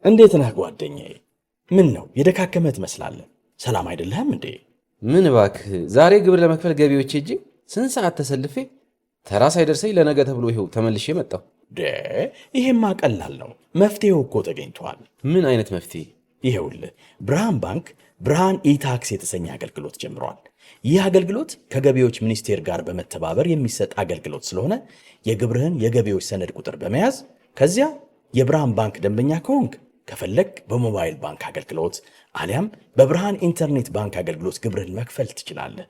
እንዴት ነህ ጓደኛዬ? ምን ነው የደካከመ ትመስላለህ? ሰላም አይደለህም እንዴ? ምን እባክህ፣ ዛሬ ግብር ለመክፈል ገቢዎች ሄጄ ስንት ሰዓት ተሰልፌ ተራ ሳይደርሰኝ ለነገ ተብሎ ይኸው ተመልሼ መጣሁ። ይሄማ ቀላል ነው። መፍትሄው እኮ ተገኝቷል። ምን አይነት መፍትሄ? ይኸውልህ ብርሃን ባንክ ብርሃን ኢታክስ የተሰኘ አገልግሎት ጀምሯል። ይህ አገልግሎት ከገቢዎች ሚኒስቴር ጋር በመተባበር የሚሰጥ አገልግሎት ስለሆነ የግብርህን የገቢዎች ሰነድ ቁጥር በመያዝ ከዚያ የብርሃን ባንክ ደንበኛ ከሆንክ ከፈለግ በሞባይል ባንክ አገልግሎት አሊያም በብርሃን ኢንተርኔት ባንክ አገልግሎት ግብርህን መክፈል ትችላለህ።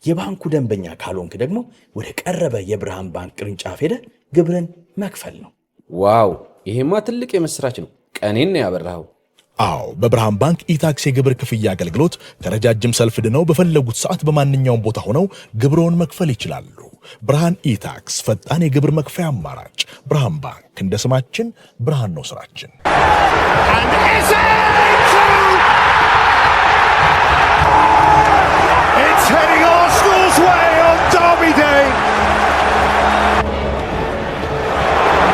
የባንኩ ደንበኛ ካልሆንክ ደግሞ ወደ ቀረበ የብርሃን ባንክ ቅርንጫፍ ሄደህ ግብርህን መክፈል ነው። ዋው! ይሄማ ትልቅ የምስራች ነው። ቀኔን ነው ያበራኸው። አዎ፣ በብርሃን ባንክ ኢታክስ የግብር ክፍያ አገልግሎት ከረጃጅም ሰልፍ ድነው በፈለጉት ሰዓት በማንኛውም ቦታ ሆነው ግብርዎን መክፈል ይችላሉ። ብርሃን ኢታክስ ፈጣን የግብር መክፈያ አማራጭ። ብርሃን ባንክ እንደ ስማችን ብርሃን ነው ስራችን። It's heading Arsenal's way on Derby Day.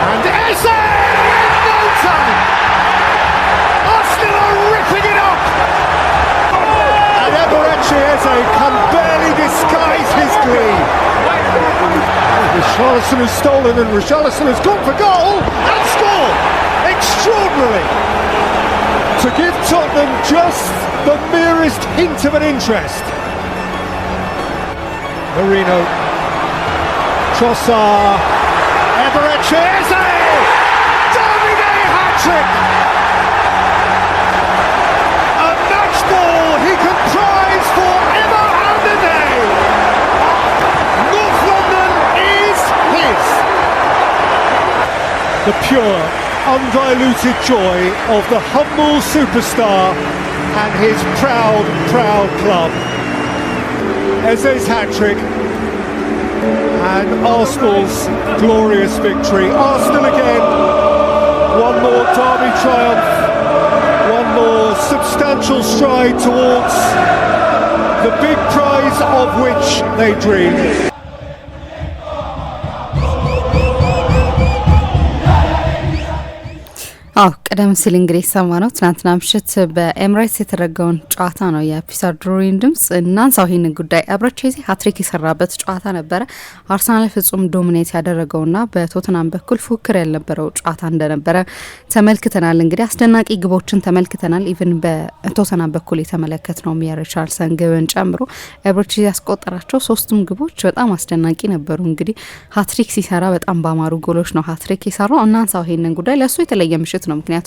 And Eze in no time. Arsenal are ripping it up. And Eberechi Eze can barely disguise his glee. Richarlison has stolen and Richarlison has gone for goal and scored. Extraordinary. To give Tottenham just the merest hint of an interest. Marino, Trossard, Eberechi Eze! Derby Day hat-trick! A match ball he can prize forever and a day! North London is his! The pure, undiluted joy of the humble superstar and his proud, proud club. Eze's hat-trick and Arsenal's glorious victory. Arsenal again, one more derby triumph, one more substantial stride towards the big prize of which they dream. ቀደም ሲል እንግዲህ ሰማነው ትናንትና ምሽት በኤምሬትስ የተደረገውን ጨዋታ ነው። የፒተር ድሩሪን ድምጽ እናንሳው። ይህንን ጉዳይ ኤቤሬቺ ኤዜ ሃትሪክ የሰራበት ጨዋታ ነበረ። አርሰናል ፍጹም ዶሚኔት ያደረገውና በቶተናም በኩል ፉክክር ያልነበረው ጨዋታ እንደነበረ ተመልክተናል። እንግዲህ አስደናቂ ግቦችን ተመልክተናል። ኢቭን በቶተናም በኩል የተመለከትነው የሪቻርልሰን ግብን ጨምሮ ኤቤሬቺ ኤዜ ያስቆጠራቸው ሶስቱም ግቦች በጣም አስደናቂ ነበሩ። እንግዲህ ሃትሪክ ሲሰራ በጣም ባማሩ ጎሎች ነው ሃትሪክ የሰራው። እናንሳው ይህንን ጉዳይ ለሱ የተለየ ምሽት ነው። ምክንያቱም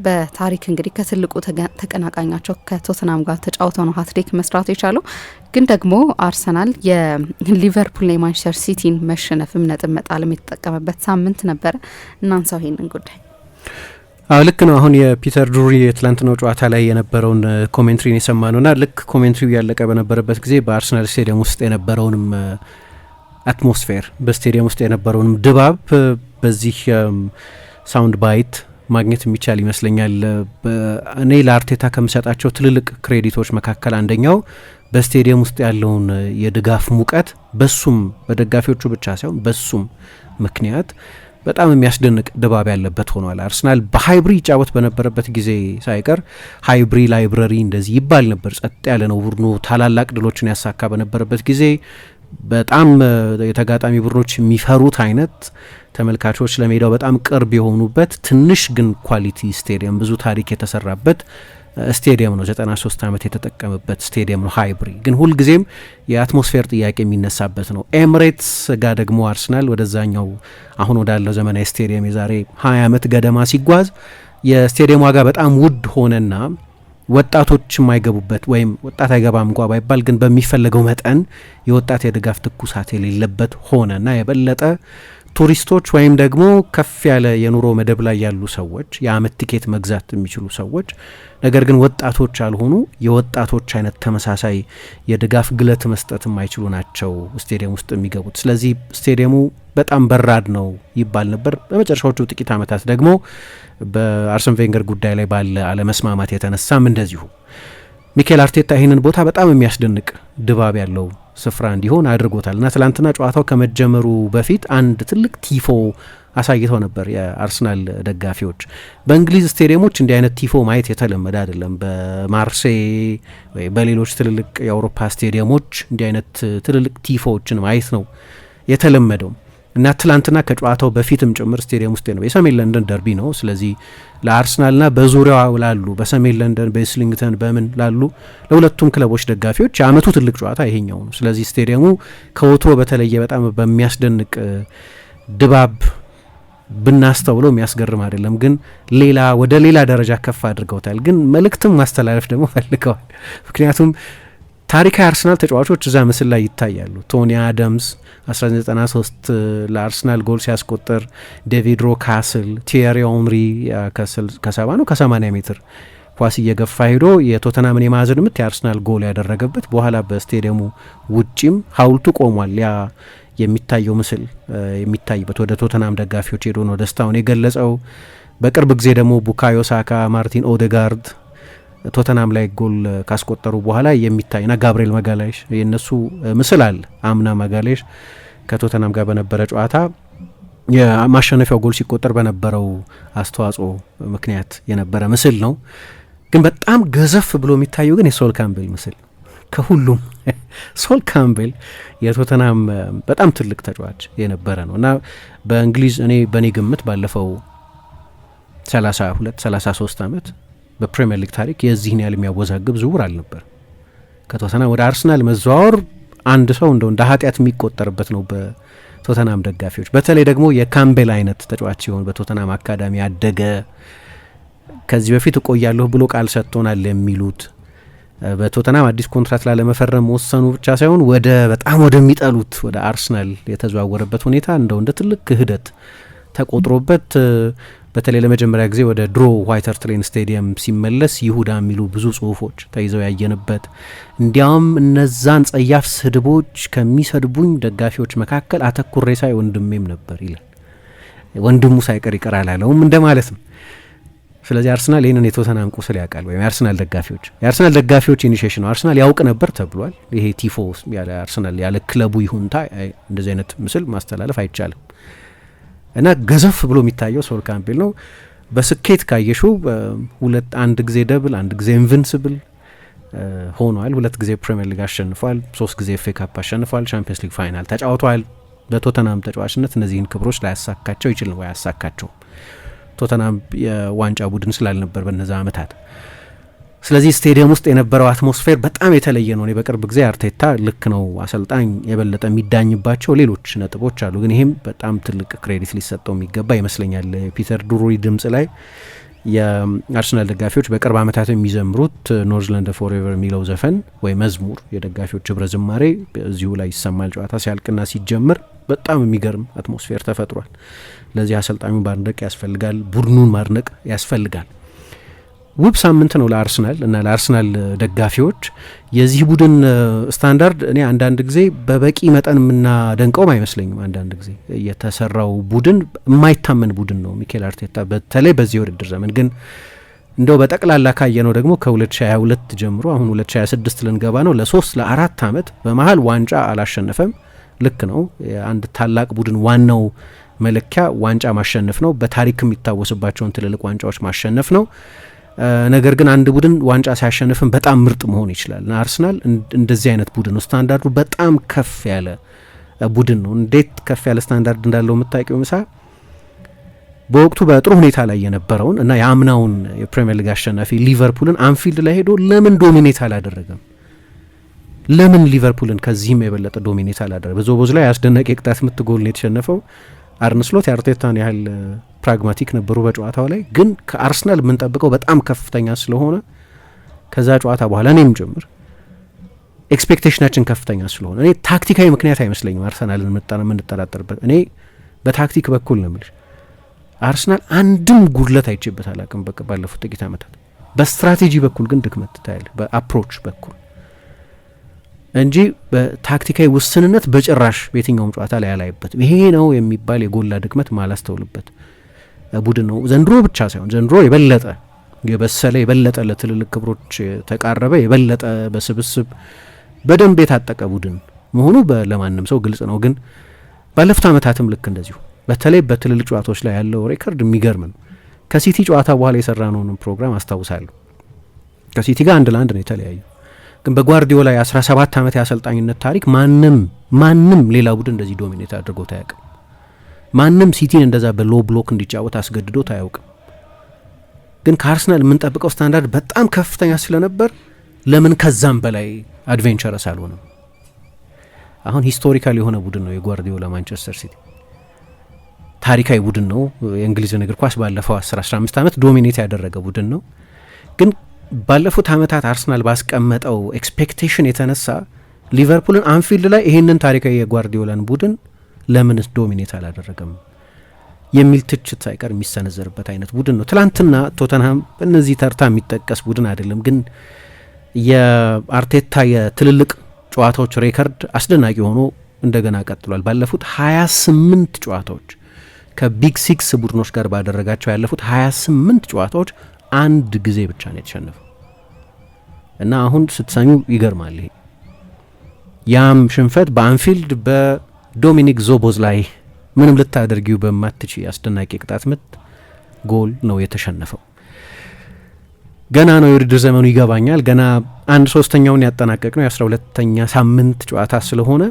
በታሪክ እንግዲህ ከትልቁ ተቀናቃኛቸው ከቶተናም ጋር ተጫውተው ነው ሃትሪክ መስራት የቻለው። ግን ደግሞ አርሰናል የሊቨርፑል የማንቸስተር ሲቲን መሸነፍም ነጥብ መጣልም የተጠቀመበት ሳምንት ነበረ። እናንሳው ይሄንን ጉዳይ። ልክ ነው። አሁን የፒተር ድሩሪ የትላንትናው ጨዋታ ላይ የነበረውን ኮሜንትሪን የሰማነውና ልክ ኮሜንትሪው ያለቀ በነበረበት ጊዜ በአርሰናል ስቴዲየም ውስጥ የነበረውንም አትሞስፌር በስቴዲየም ውስጥ የነበረውንም ድባብ በዚህ ሳውንድ ባይት ማግኘት የሚቻል ይመስለኛል። እኔ ለአርቴታ ከምሰጣቸው ትልልቅ ክሬዲቶች መካከል አንደኛው በስቴዲየም ውስጥ ያለውን የድጋፍ ሙቀት በሱም በደጋፊዎቹ ብቻ ሳይሆን በሱም ምክንያት በጣም የሚያስደንቅ ድባብ ያለበት ሆኗል። አርሰናል በሃይብሪ ይጫወት በነበረበት ጊዜ ሳይቀር ሃይብሪ ላይብረሪ እንደዚህ ይባል ነበር። ጸጥ ያለ ነው ቡድኑ። ታላላቅ ድሎችን ያሳካ በነበረበት ጊዜ በጣም የተጋጣሚ ቡድኖች የሚፈሩት አይነት ተመልካቾች ለሜዳው በጣም ቅርብ የሆኑበት ትንሽ ግን ኳሊቲ ስቴዲየም ብዙ ታሪክ የተሰራበት ስቴዲየም ነው። 93 ዓመት የተጠቀመበት ስቴዲየም ነው። ሃይብሪ ግን ሁልጊዜም የአትሞስፌር ጥያቄ የሚነሳበት ነው። ኤምሬትስ ጋር ደግሞ አርሰናል ወደዛኛው አሁን ወዳለው ዘመናዊ ስቴዲየም የዛሬ 20 ዓመት ገደማ ሲጓዝ የስቴዲየም ዋጋ በጣም ውድ ሆነና ወጣቶች የማይገቡበት ወይም ወጣት አይገባም እንኳ ባይባል ግን በሚፈለገው መጠን የወጣት የድጋፍ ትኩሳት የሌለበት ሆነና የበለጠ ቱሪስቶች ወይም ደግሞ ከፍ ያለ የኑሮ መደብ ላይ ያሉ ሰዎች የአመት ቲኬት መግዛት የሚችሉ ሰዎች ነገር ግን ወጣቶች ያልሆኑ የወጣቶች አይነት ተመሳሳይ የድጋፍ ግለት መስጠት የማይችሉ ናቸው ስቴዲየም ውስጥ የሚገቡት። ስለዚህ ስቴዲየሙ በጣም በራድ ነው ይባል ነበር። በመጨረሻዎቹ ጥቂት ዓመታት ደግሞ በአርሰን ቬንገር ጉዳይ ላይ ባለ አለመስማማት የተነሳም እንደዚሁ ሚኬል አርቴታ ይህንን ቦታ በጣም የሚያስደንቅ ድባብ ያለው ስፍራ እንዲሆን አድርጎታል እና ትላንትና ጨዋታው ከመጀመሩ በፊት አንድ ትልቅ ቲፎ አሳይተው ነበር የአርሰናል ደጋፊዎች። በእንግሊዝ ስቴዲየሞች እንዲህ አይነት ቲፎ ማየት የተለመደ አይደለም። በማርሴይ ወይ በሌሎች ትልልቅ የአውሮፓ ስቴዲየሞች እንዲህ አይነት ትልልቅ ቲፎዎችን ማየት ነው የተለመደው እና ትላንትና ከጨዋታው በፊትም ጭምር ስቴዲየም ውስጥ ነው። የሰሜን ለንደን ደርቢ ነው። ስለዚህ ለአርሰናልና በዙሪያው ላሉ በሰሜን ለንደን በኢስሊንግተን በምን ላሉ ለሁለቱም ክለቦች ደጋፊዎች የአመቱ ትልቅ ጨዋታ ይሄኛው ነው። ስለዚህ ስቴዲየሙ ከወትሮ በተለየ በጣም በሚያስደንቅ ድባብ ብናስተውለው የሚያስገርም አይደለም፣ ግን ወደ ሌላ ደረጃ ከፍ አድርገውታል። ግን መልእክትም ማስተላለፍ ደግሞ ፈልገዋል። ምክንያቱም ታሪካዊ አርሰናል ተጫዋቾች እዛ ምስል ላይ ይታያሉ። ቶኒ አደምስ 1993 ለአርሰናል ጎል ሲያስቆጥር፣ ዴቪድ ሮካስል፣ ቲየሪ ኦንሪ ከ70 ነው ከ80 ሜትር ኳስ እየገፋ ሄዶ የቶተናምን የማዕዘን ምት የአርሰናል ጎል ያደረገበት፣ በኋላ በስቴዲየሙ ውጪም ሀውልቱ ቆሟል። ያ የሚታየው ምስል የሚታይበት ወደ ቶተናም ደጋፊዎች ሄዶ ነው ደስታውን የገለጸው። በቅርብ ጊዜ ደግሞ ቡካዮ ሳካ፣ ማርቲን ኦዴጋርድ ቶተናም ላይ ጎል ካስቆጠሩ በኋላ የሚታይና ጋብርኤል መጋሌሽ የነሱ ምስል አለ። አምና መጋሌሽ ከቶተናም ጋር በነበረ ጨዋታ የማሸነፊያው ጎል ሲቆጠር በነበረው አስተዋጽኦ ምክንያት የነበረ ምስል ነው። ግን በጣም ገዘፍ ብሎ የሚታየው ግን የሶል ካምቤል ምስል ከሁሉም ሶል ካምቤል የቶተናም በጣም ትልቅ ተጫዋች የነበረ ነው እና በእንግሊዝ እኔ በእኔ ግምት ባለፈው 32-33 ዓመት በፕሪሚየር ሊግ ታሪክ የዚህን ያህል የሚያወዛግብ ዝውውር አልነበር። ከቶተናም ወደ አርሰናል መዘዋወር አንድ ሰው እንደ ኃጢአት የሚቆጠርበት ነው በቶተናም ደጋፊዎች። በተለይ ደግሞ የካምቤል አይነት ተጫዋች ሲሆን በቶተናም አካዳሚ ያደገ ከዚህ በፊት እቆያለሁ ብሎ ቃል ሰጥቶናል የሚሉት በቶተናም አዲስ ኮንትራት ላለመፈረም መወሰኑ ብቻ ሳይሆን በጣም ወደሚጠሉት ወደ አርሰናል የተዘዋወረበት ሁኔታ እንደ ትልቅ ክህደት ተቆጥሮበት በተለይ ለመጀመሪያ ጊዜ ወደ ድሮ ዋይት ሃርት ሌን ስቴዲየም ሲመለስ ይሁዳ የሚሉ ብዙ ጽሁፎች ተይዘው ያየንበት፣ እንዲያውም እነዛን ጸያፍ ስድቦች ከሚሰድቡኝ ደጋፊዎች መካከል አተኩሬ ሳይ ወንድሜም ነበር ይላል። ወንድሙ ሳይቀር ይቀር አላለውም እንደማለት ነው። ስለዚህ አርሰናል ይህንን የቶተናም ቁስል ያውቃል፣ ወይም የአርሰናል ደጋፊዎች ኢኒሺዬሽን ነው። አርሰናል ያውቅ ነበር ተብሏል። ይሄ ቲፎ ያለ አርሰናል ያለ ክለቡ ይሁንታ እንደዚህ አይነት ምስል ማስተላለፍ አይቻልም እና ገዘፍ ብሎ የሚታየው ሶል ካምቤል ነው። በስኬት ካየሹ አንድ ጊዜ ደብል፣ አንድ ጊዜ ኢንቪንሲብል ሆኗል። 2 ጊዜ ፕሪሚየር ሊግ አሸንፏል። 3 ጊዜ ኤፍ ኤ ካፕ አሸንፏል። ቻምፒየንስ ሊግ ፋይናል ተጫውቷል። በቶተናም ተጫዋችነት እነዚህን ክብሮች ላያሳካቸው ይችል ነው ያሳካቸው ቶተናም የዋንጫ ቡድን ስላልነበር በነዛ ዓመታት። ስለዚህ ስቴዲየም ውስጥ የነበረው አትሞስፌር በጣም የተለየ ነው። በቅርብ ጊዜ አርቴታ ልክ ነው አሰልጣኝ የበለጠ የሚዳኝባቸው ሌሎች ነጥቦች አሉ፣ ግን ይሄም በጣም ትልቅ ክሬዲት ሊሰጠው የሚገባ ይመስለኛል። ፒተር ዱሩሪ ድምጽ ላይ የአርሰናል ደጋፊዎች በቅርብ ዓመታት የሚዘምሩት ኖርዝላንድ ፎርኤቨር የሚለው ዘፈን ወይ መዝሙር የደጋፊዎች ህብረ ዝማሬ እዚሁ ላይ ይሰማል። ጨዋታ ሲያልቅና ሲጀምር በጣም የሚገርም አትሞስፌር ተፈጥሯል። ለዚህ አሰልጣኙን ማድነቅ ያስፈልጋል፣ ቡድኑን ማድነቅ ያስፈልጋል። ውብ ሳምንት ነው ለአርሰናል እና ለአርሰናል ደጋፊዎች። የዚህ ቡድን ስታንዳርድ እኔ አንዳንድ ጊዜ በበቂ መጠን የምናደንቀውም አይመስለኝም። አንዳንድ ጊዜ የተሰራው ቡድን የማይታመን ቡድን ነው ሚኬል አርቴታ በተለይ በዚህ የውድድር ዘመን። ግን እንደው በጠቅላላ ካየነው ደግሞ ከ2022 ጀምሮ አሁን 2026 ልንገባ ነው፣ ለ3-4 ዓመት በመሀል ዋንጫ አላሸነፈም። ልክ ነው። አንድ ታላቅ ቡድን ዋናው መለኪያ ዋንጫ ማሸነፍ ነው። በታሪክ የሚታወስባቸውን ትልልቅ ዋንጫዎች ማሸነፍ ነው። ነገር ግን አንድ ቡድን ዋንጫ ሲያሸንፍም በጣም ምርጥ መሆን ይችላል እና አርሰናል እንደዚህ አይነት ቡድን ነው። ስታንዳርዱ በጣም ከፍ ያለ ቡድን ነው። እንዴት ከፍ ያለ ስታንዳርድ እንዳለው የምታውቂው ምሳ በወቅቱ በጥሩ ሁኔታ ላይ የነበረውን እና የአምናውን የፕሪሚየር ሊግ አሸናፊ ሊቨርፑልን አንፊልድ ላይ ሄዶ ለምን ዶሚኔት አላደረገም? ለምን ሊቨርፑልን ከዚህም የበለጠ ዶሚኔት አላደረገ? በዞቦዝ ላይ አስደናቂ የቅጣት ምት ጎል ነው የተሸነፈው። አርነ ስሎት የአርቴታን ያህል ፕራግማቲክ ነበሩ በጨዋታው ላይ። ግን ከአርሰናል የምንጠብቀው በጣም ከፍተኛ ስለሆነ ከዛ ጨዋታ በኋላ እኔም ጭምር ኤክስፔክቴሽናችን ከፍተኛ ስለሆነ እኔ ታክቲካዊ ምክንያት አይመስለኝም አርሰናልን የምንጠራጠርበት። እኔ በታክቲክ በኩል ነው የምልሽ አርሰናል አንድም ጉድለት አይቼበት አላውቅም ባለፉት ጥቂት ዓመታት። በስትራቴጂ በኩል ግን ድክመት ታያለህ፣ በአፕሮች በኩል እንጂ በታክቲካዊ ውስንነት በጭራሽ በየትኛውም ጨዋታ ላይ አላይበትም። ይሄ ነው የሚባል የጎላ ድክመት ማላስተውልበት ቡድን ነው። ዘንድሮ ብቻ ሳይሆን ዘንድሮ የበለጠ የበሰለ የበለጠ ለትልልቅ ክብሮች ተቃረበ የበለጠ በስብስብ በደንብ የታጠቀ ቡድን መሆኑ ለማንም ሰው ግልጽ ነው። ግን ባለፉት ዓመታትም ልክ እንደዚሁ በተለይ በትልልቅ ጨዋታዎች ላይ ያለው ሬከርድ የሚገርም ነው። ከሲቲ ጨዋታ በኋላ የሰራነውን ፕሮግራም አስታውሳለሁ። ከሲቲ ጋር 1-1 ነው የተለያዩ። ግን በጓርዲዮላ የ17 ዓመት የአሰልጣኝነት ታሪክ ማንም ሌላ ቡድን እንደዚህ ዶሚኔት አድርጎት አያውቅም። ማንም ሲቲን እንደዛ በሎ ብሎክ እንዲጫወት አስገድዶት አያውቅም። ግን ከአርሰናል የምንጠብቀው ስታንዳርድ በጣም ከፍተኛ ስለነበር ለምን ከዛም በላይ አድቬንቸረስ አልሆነም? አሁን ሂስቶሪካል የሆነ ቡድን ነው የጓርዲዮላ ማንቸስተር ሲቲ። ታሪካዊ ቡድን ነው። የእንግሊዝን እግር ኳስ ባለፈው 10-15 ዓመት ዶሚኔት ያደረገ ቡድን ነው። ግን ባለፉት ዓመታት አርሰናል ባስቀመጠው ኤክስፔክቴሽን የተነሳ ሊቨርፑልን አንፊልድ ላይ ይህንን ታሪካዊ የጓርዲዮላን ቡድን ለምን ዶሚኔት አላደረገም የሚል ትችት ሳይቀር የሚሰነዘርበት አይነት ቡድን ነው። ትላንትና ቶተንሃም በእነዚህ ተርታ የሚጠቀስ ቡድን አይደለም። ግን የአርቴታ የትልልቅ ጨዋታዎች ሬከርድ አስደናቂ ሆኖ እንደገና ቀጥሏል። ባለፉት 28 ጨዋታዎች ከቢግ ሲክስ ቡድኖች ጋር ባደረጋቸው ያለፉት 28 ጨዋታዎች አንድ ጊዜ ብቻ ነው የተሸነፈው እና አሁን ስትሰኙ ይገርማል። ይሄ ያም ሽንፈት በአንፊልድ በዶሚኒክ ዞቦዝ ላይ ምንም ልታደርጊው በማትች አስደናቂ ቅጣት ምት ጎል ነው የተሸነፈው። ገና ነው የውድድር ዘመኑ ይገባኛል። ገና 1/3ኛውን ያጠናቀቅ ነው የ12ኛ ሳምንት ጨዋታ ስለሆነ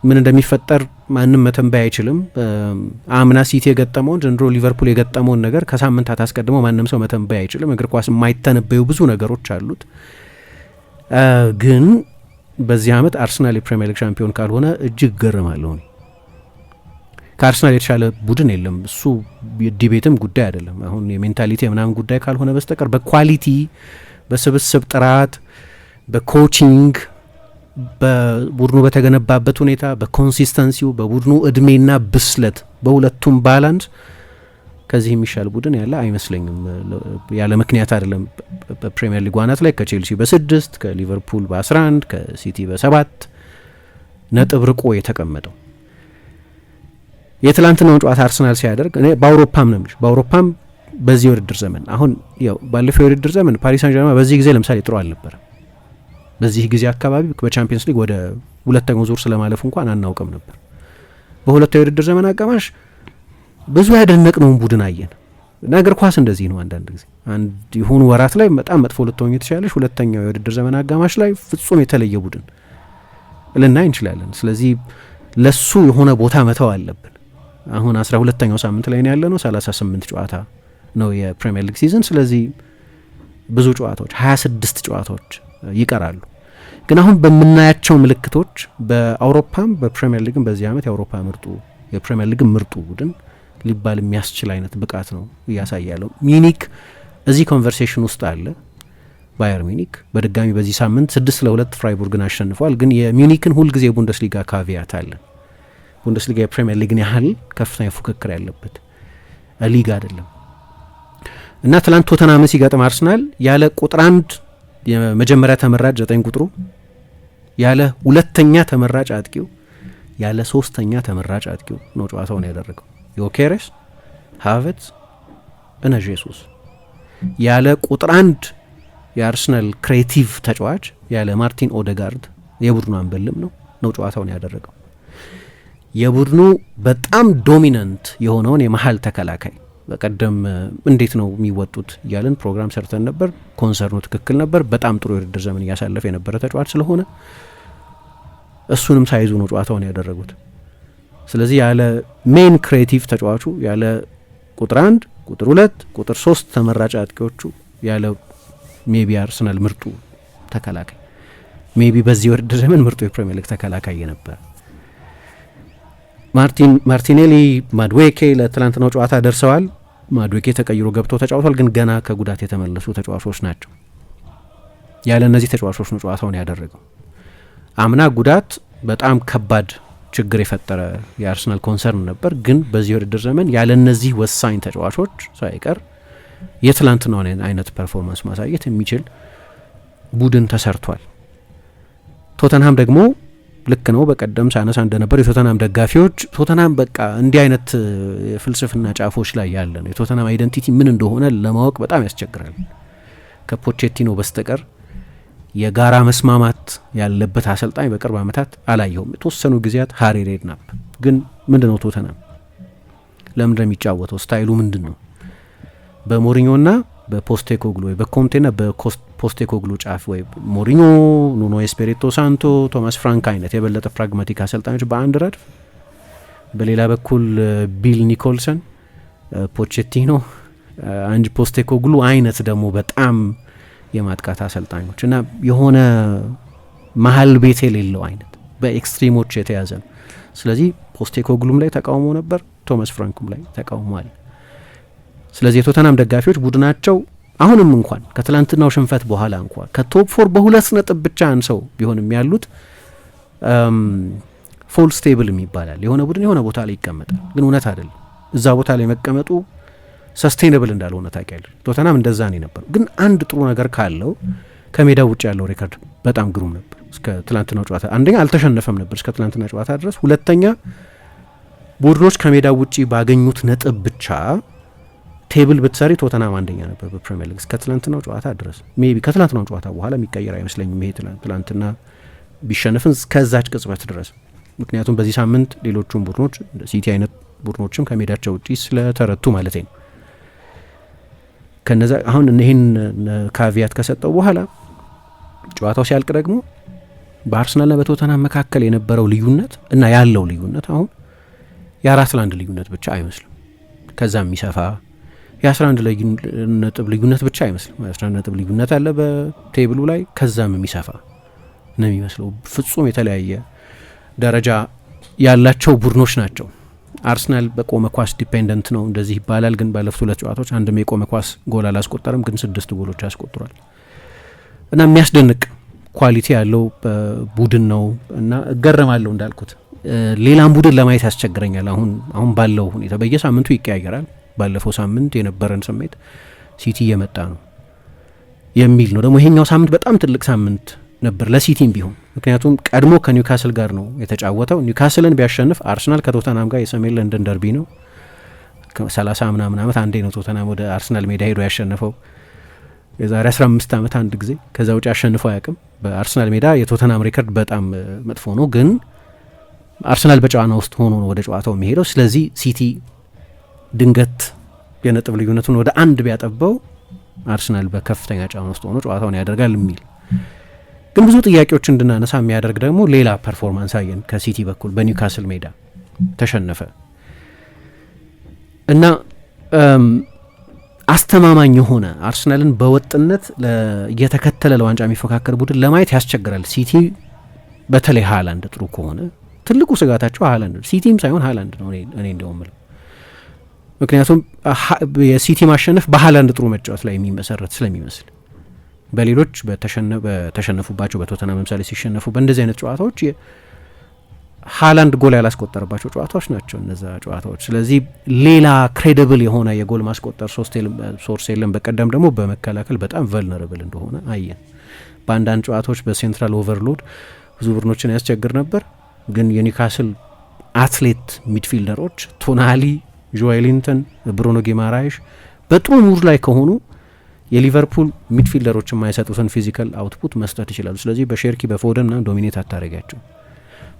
ምን እንደሚፈጠር ማንም መተንበይ አይችልም። አምና ሲቲ የገጠመውን ዘንድሮ ሊቨርፑል የገጠመውን ነገር ከሳምንታት አስቀድሞ ማንም ሰው መተንበይ አይችልም። እግር ኳስ የማይተነበዩ ብዙ ነገሮች አሉት። ግን በዚህ ዓመት አርሰናል የፕሪሚየር ሊግ ሻምፒዮን ካልሆነ እጅግ ገርማለሁ። ከአርሰናል የተሻለ ቡድን የለም። እሱ ዲቤትም ጉዳይ አይደለም። አሁን የሜንታሊቲ የምናምን ጉዳይ ካልሆነ በስተቀር በኳሊቲ፣ በስብስብ ጥራት፣ በኮቺንግ፣ በቡድኑ በተገነባበት ሁኔታ፣ በኮንሲስተንሲው፣ በቡድኑ እድሜና ብስለት፣ በሁለቱም ባላንስ ከዚህ የሚሻል ቡድን ያለ አይመስለኝም። ያለ ምክንያት አይደለም። በፕሪሚየር ሊግ ዋናት ላይ ከቼልሲ በ6 ከሊቨርፑል በ11 ከሲቲ በ7 ነጥብ ርቆ የተቀመጠው። የትላንትናውን ጨዋታ አርሰናል ሲያደርግ እኔ በአውሮፓም ነው በአውሮፓም በዚህ የውድድር ዘመን አሁን ያው ባለፈው የውድድር ዘመን ፓሪስ ሳን ጀርማ በዚህ ጊዜ ለምሳሌ ጥሩ አልነበረም። በዚህ ጊዜ አካባቢ በቻምፒየንስ ሊግ ወደ ሁለተኛው ዙር ስለማለፉ እንኳን አናውቅም ነበር። በሁለተኛው የውድድር ዘመን አጋማሽ ብዙ ያደነቅነውን ቡድን አየን። እግር ኳስ እንደዚህ ነው። አንዳንድ ጊዜ አንድ የሆኑ ወራት ላይ በጣም መጥፎ ልትሆኝ ትችላለሽ፣ ሁለተኛው የውድድር ዘመን አጋማሽ ላይ ፍጹም የተለየ ቡድን ልናይ እንችላለን። ስለዚህ ለሱ የሆነ ቦታ መተው አለብን። አሁን 12ኛው ሳምንት ላይ ነው ያለነው። 38 ጨዋታ ነው የፕሪሚየር ሊግ ሲዝን። ስለዚህ ብዙ ጨዋታዎች 26 ጨዋታዎች ይቀራሉ። ግን አሁን በምናያቸው ምልክቶች በአውሮፓም በፕሪሚየር ሊግም በዚህ ዓመት የአውሮፓ ምርጡ የፕሪሚየር ሊግ ምርጡ ቡድን ሊባል የሚያስችል አይነት ብቃት ነው እያሳያለው። ሚኒክ እዚህ ኮንቨርሴሽን ውስጥ አለ። ባየር ሚኒክ በድጋሚ በዚህ ሳምንት 6-2 ፍራይቡርግን አሸንፏል። ግን የሚኒክን ሁልጊዜ የቡንደስሊጋ ካቪያት አለ። ቡንደስሊጋ የፕሪሚየር ሊግን ያህል ከፍተኛ ፉክክር ያለበት ሊግ አይደለም እና ትላንት ቶተንሃምን ሲገጥም አርሰናል ያለ ቁጥር 1 የመጀመሪያ ተመራጭ 9 ቁጥሩ፣ ያለ ሁለተኛ ተመራጭ አጥቂው፣ ያለ ሶስተኛ ተመራጭ አጥቂው ነው ጨዋታውን ያደረገው። ዮኬሬስ፣ ሃቨርትዝ እና ጄሱስ ያለ ቁጥር 1 የአርሰናል ክሬቲቭ ተጫዋች ያለ ማርቲን ኦዴጋርድ የቡድኑ አንበልም ነው ጨዋታውን ያደረገው። የቡድኑ በጣም ዶሚናንት የሆነውን የመሀል ተከላካይ በቀደም እንዴት ነው የሚወጡት እያልን ፕሮግራም ሰርተን ነበር። ኮንሰርኑ ትክክል ነበር። በጣም ጥሩ የውድድር ዘመን እያሳለፈ የነበረ ተጫዋች ስለሆነ እሱንም ሳይዙ ነው ጨዋታውን ያደረጉት። ስለዚህ ያለ ሜን ክሬቲቭ ተጫዋቹ ያለ ቁጥር 1 ቁጥር 2 ቁጥር 3 ተመራጭ አጥቂዎቹ ያለ ሜቢ አርሰናል ምርጡ ተከላካይ ሜቢ በዚህ የውድድር ዘመን ምርጡ የፕሪሚየር ሊግ ተከላካይ ነበር። ማርቲኔሊ፣ ማድዌኬ ለትላንትናው ጨዋታ ደርሰዋል። ማድዌኬ ተቀይሮ ገብቶ ተጫውቷል። ግን ገና ከጉዳት የተመለሱ ተጫዋቾች ናቸው። ያለ እነዚህ ተጫዋቾች ነው ጨዋታውን ያደረገው። አምና ጉዳት በጣም ከባድ ችግር የፈጠረ የአርሰናል ኮንሰርን ነበር። ግን በዚህ የውድድር ዘመን ያለ እነዚህ ወሳኝ ተጫዋቾች ሳይቀር የትላንትናውን አይነት ፐርፎርማንስ ማሳየት የሚችል ቡድን ተሰርቷል። ቶተንሃም ደግሞ ልክ ነው። በቀደም ሳነሳ እንደነበር የቶተንሃም ደጋፊዎች ቶተንሃም በቃ እንዲህ አይነት የፍልስፍና ጫፎች ላይ ያለ ነው። የቶተንሃም አይደንቲቲ ምን እንደሆነ ለማወቅ በጣም ያስቸግራል። ከፖቼቲኖ በስተቀር የጋራ መስማማት ያለበት አሰልጣኝ በቅርብ ዓመታት አላየሁም። የተወሰኑ ጊዜያት ሃሪ ሬድናፕ ግን ምንድነው ቶተንሃም ለምን የሚጫወተው ስታይሉ ምንድን ነው? በሞሪኞና በፖስቴኮግሉ ወይ በኮንቴና በፖስቴኮግሉ ጫፍ ወይ ሞሪኞ፣ ኑኖ ኤስፔሪቶ ሳንቶ፣ ቶማስ ፍራንክ አይነት የበለጠ ፕራግማቲክ አሰልጣኞች በአንድ ረድፍ፣ በሌላ በኩል ቢል ኒኮልሰን፣ ፖቼቲኖ፣ አንጅ ፖስቴኮግሉ አይነት ደግሞ በጣም የማጥቃት አሰልጣኞች እና የሆነ መሀል ቤት የሌለው አይነት በኤክስትሪሞች የተያዘ ነው። ስለዚህ ፖስቴኮግሉም ላይ ተቃውሞ ነበር፣ ቶማስ ፍራንኩም ላይ ተቃውሞ አለ። ስለዚህ የቶተናም ደጋፊዎች ቡድናቸው አሁንም እንኳን ከትላንትናው ሽንፈት በኋላ እንኳን ከቶፕ 4 በ2 ነጥብ ብቻ አንሰው ቢሆንም ያሉት ፎል ስቴብል ይባላል። የሆነ ቡድን የሆነ ቦታ ላይ ይቀመጣል፣ ግን እውነት አይደለም። እዛ ቦታ ላይ መቀመጡ ሰስቴይነብል እንዳልሆነ ታውቂያለሽ። ቶተናም እንደዛ ነው የነበረው። ግን አንድ ጥሩ ነገር ካለው ከሜዳ ውጭ ያለው ሬከርድ በጣም ግሩም ነበር። እስከ ትላንትናው ጨዋታ አንደኛ አልተሸነፈም ነበር እስከ ትላንትና ጨዋታ ድረስ። ሁለተኛ ቡድኖች ከሜዳ ውጭ ባገኙት ነጥብ ብቻ ቴብል ብትሰሪ ቶተናም አንደኛ ነበር በፕሪሚየር ሊግ እስከ ትላንትናው ጨዋታ ድረስ። ሜቢ ከትላንትናው ጨዋታ በኋላ የሚቀየር አይመስለኝም ይሄ ትላንትና ቢሸነፍን እስከዛች ቅጽበት ድረስ። ምክንያቱም በዚህ ሳምንት ሌሎቹም ቡድኖች ሲቲ አይነት ቡድኖችም ከሜዳቸው ውጪ ስለተረቱ ማለት ነው። ከነዛ አሁን ይህን ካቪያት ከሰጠው በኋላ ጨዋታው ሲያልቅ ደግሞ በአርሰናልና በቶተናም መካከል የነበረው ልዩነት እና ያለው ልዩነት አሁን የ4-1 ልዩነት ብቻ አይመስልም። ከዛም የሚሰፋ የ11 ነጥብ ልዩነት ብቻ አይመስልም። 11 ነጥብ ልዩነት አለ በቴብሉ ላይ፣ ከዛም የሚሰፋ ነው የሚመስለው። ፍጹም የተለያየ ደረጃ ያላቸው ቡድኖች ናቸው። አርሰናል በቆመ ኳስ ዲፔንደንት ነው እንደዚህ ይባላል፣ ግን ባለፉት 2 ጨዋታዎች አንድም የቆመ ኳስ ጎል አላስቆጠረም፣ ግን 6 ጎሎች አስቆጥሯል እና የሚያስደንቅ ኳሊቲ ያለው ቡድን ነው እና እገረማለሁ እንዳልኩት። ሌላም ቡድን ለማየት ያስቸግረኛል። አሁን ባለው ሁኔታ በየሳምንቱ ይቀያየራል። ባለፈው ሳምንት የነበረን ስሜት ሲቲ እየመጣ ነው የሚል ነው። ደግሞ ይሄኛው ሳምንት በጣም ትልቅ ሳምንት ነበር ለሲቲም ቢሆን፣ ምክንያቱም ቀድሞ ከኒውካስል ጋር ነው የተጫወተው። ኒውካስልን ቢያሸንፍ አርሰናል ከቶተናም ጋር የሰሜን ለንደን ደርቢ ነው። 30 ምናምን ዓመት አንዴ ነው ቶተናም ወደ አርሰናል ሜዳ ሄዶ ያሸነፈው፣ የዛሬ 15 ዓመት አንድ ጊዜ። ከዛ ውጭ አሸንፈው አያውቅም በአርሰናል ሜዳ። የቶተናም ሬከርድ በጣም መጥፎ ነው፣ ግን አርሰናል በጨዋታ ውስጥ ሆኖ ነው ወደ ጨዋታው የሚሄደው። ስለዚህ ሲቲ ድንገት የነጥብ ልዩነቱን ወደ 1 ቢያጠበው አርሰናል በከፍተኛ ጫና ውስጥ ሆኖ ጨዋታውን ያደርጋል የሚል ግን ብዙ ጥያቄዎች እንድናነሳ የሚያደርግ ደግሞ ሌላ ፐርፎርማንስ አየን ከሲቲ በኩል። በኒውካስል ሜዳ ተሸነፈ እና አስተማማኝ የሆነ አርሰናልን በወጥነት እየተከተለ ለዋንጫ የሚፎካከር ቡድን ለማየት ያስቸግራል። ሲቲ በተለይ ሃላንድ ጥሩ ከሆነ ትልቁ ስጋታቸው ሃላንድ ነው፣ ሲቲም ሳይሆን ሃላንድ ነው እኔ እንደውም ምለው። ምክንያቱም የሲቲ ማሸነፍ በሃላንድ ጥሩ መጫወት ላይ የሚመሰረት ስለሚመስል በሌሎች በተሸነፉባቸው በቶተናም ለምሳሌ ሲሸነፉ በእንደዚህ አይነት ጨዋታዎች ሃላንድ ጎል ያላስቆጠረባቸው ጨዋታዎች ናቸው እነዛ ጨዋታዎች። ስለዚህ ሌላ ክሬዲብል የሆነ የጎል ማስቆጠር ሶርስ የለም። በቀደም ደግሞ በመከላከል በጣም ቨልነረብል እንደሆነ አየን። በአንዳንድ ጨዋታዎች በሴንትራል ኦቨርሎድ ብዙ ቡድኖችን ያስቸግር ነበር። ግን የኒውካስል አትሌት ሚድፊልደሮች ቶናሊ፣ ጆኤሊንተን፣ ብሩኖ ጊማራይሽ በጥሩ ሙድ ላይ ከሆኑ የሊቨርፑል ሚድፊልደሮች የማይሰጡትን ፊዚካል አውትፑት መስጠት ይችላሉ። ስለዚህ በሼርኪ በፎደን ና ዶሚኔት አታደርጊያቸው።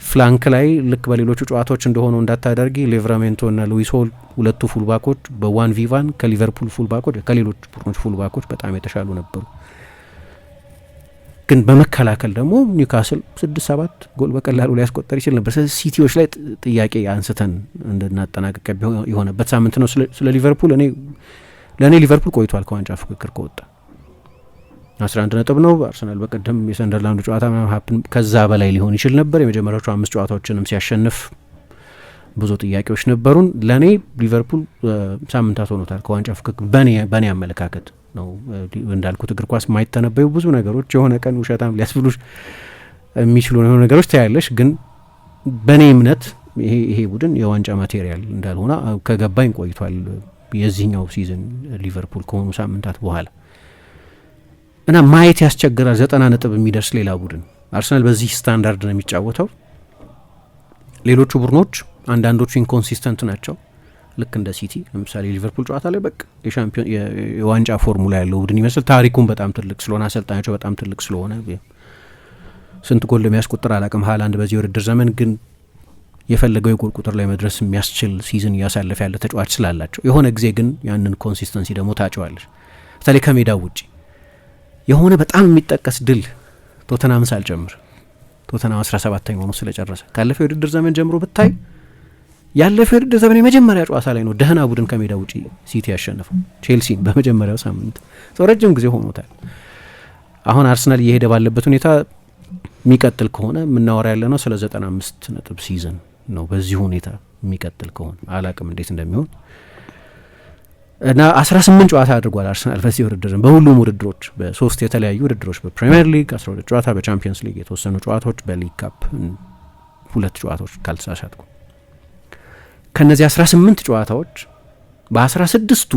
ፍላንክ ላይ ልክ በሌሎቹ ጨዋታዎች እንደሆነው እንዳታደርጊ። ሌቭራሜንቶ ና ሉዊስ ሆል ሁለቱ ፉልባኮች በ1v1 ከሊቨርፑል ፉልባኮች ከሌሎች ቡድኖች ፉልባኮች በጣም የተሻሉ ነበሩ። ግን በመከላከል ደግሞ ኒውካስል 6-7 ጎል በቀላሉ ላይ ያስቆጠር ይችል ነበር። ስለዚህ ሲቲዎች ላይ ጥያቄ አንስተን እንድናጠናቀቅ የሆነበት ሳምንት ነው። ስለ ሊቨርፑል ለእኔ ሊቨርፑል ቆይቷል ከዋንጫ ፉክክር ከወጣ 11 ነጥብ ነው። አርሰናል በቀደም የሰንደርላንዱ ጨዋታ ሀፕን ከዛ በላይ ሊሆን ይችል ነበር። የመጀመሪያዎቹ 5 ጨዋታዎችንም ሲያሸንፍ ብዙ ጥያቄዎች ነበሩን። ለእኔ ሊቨርፑል ሳምንታት ሆኖታል ከዋንጫ ፉክክር በእኔ አመለካከት ነው። እንዳልኩት እግር ኳስ የማይተነበዩ ብዙ ነገሮች የሆነ ቀን ውሸታም ሊያስብሉሽ የሚችሉ ነገሮች ታያለሽ። ግን በእኔ እምነት ይሄ ቡድን የዋንጫ ማቴሪያል እንዳልሆነ ከገባኝ ቆይቷል። የዚህኛው ሲዝን ሊቨርፑል ከሆኑ ሳምንታት በኋላ እና ማየት ያስቸግራል። 90 ነጥብ የሚደርስ ሌላ ቡድን አርሰናል በዚህ ስታንዳርድ ነው የሚጫወተው። ሌሎቹ ቡድኖች አንዳንዶቹ ኢንኮንሲስተንት ናቸው ልክ እንደ ሲቲ። ለምሳሌ ሊቨርፑል ጨዋታ ላይ በቃ የሻምፒዮን የዋንጫ ፎርሙላ ያለው ቡድን ይመስል ታሪኩን በጣም ትልቅ ስለሆነ አሰልጣኛቸው በጣም ትልቅ ስለሆነ ስንት ጎል ለሚያስቆጥር አላቅም ሃላንድ በዚህ ውድድር ዘመን ግን የፈለገው የጎል ቁጥር ላይ መድረስ የሚያስችል ሲዝን እያሳለፈ ያለ ተጫዋች ስላላቸው የሆነ ጊዜ ግን ያንን ኮንሲስተንሲ ደግሞ ታጨዋለች። በተለይ ከሜዳው ውጭ የሆነ በጣም የሚጠቀስ ድል ቶተናምን ሳልጨምር ቶተናም 17ኛ ሆኖ ስለጨረሰ ካለፈው የውድድር ዘመን ጀምሮ ብታይ ያለፈው የውድድር ዘመን የመጀመሪያ ጨዋታ ላይ ነው ደህና ቡድን ከሜዳ ውጪ ሲቲ ያሸነፈው ቼልሲን በመጀመሪያው ሳምንት። ረጅም ጊዜ ሆኖታል። አሁን አርሰናል እየሄደ ባለበት ሁኔታ የሚቀጥል ከሆነ የምናወራ ያለ ነው ስለ 95 ነጥብ ሲዝን ነው። በዚህ ሁኔታ የሚቀጥል ከሆነ አላቅም እንዴት እንደሚሆን እና 18 ጨዋታ አድርጓል አርሰናል በዚህ ውድድር በሁሉም ውድድሮች በሶስት የተለያዩ ውድድሮች በፕሪሚየር ሊግ 12 ጨዋታ፣ በቻምፒየንስ ሊግ የተወሰኑ ጨዋታዎች፣ በሊግ ካፕ 2 ጨዋታዎች ካልተሳሳትኩ። ከነዚህ 18 ጨዋታዎች በ16ቱ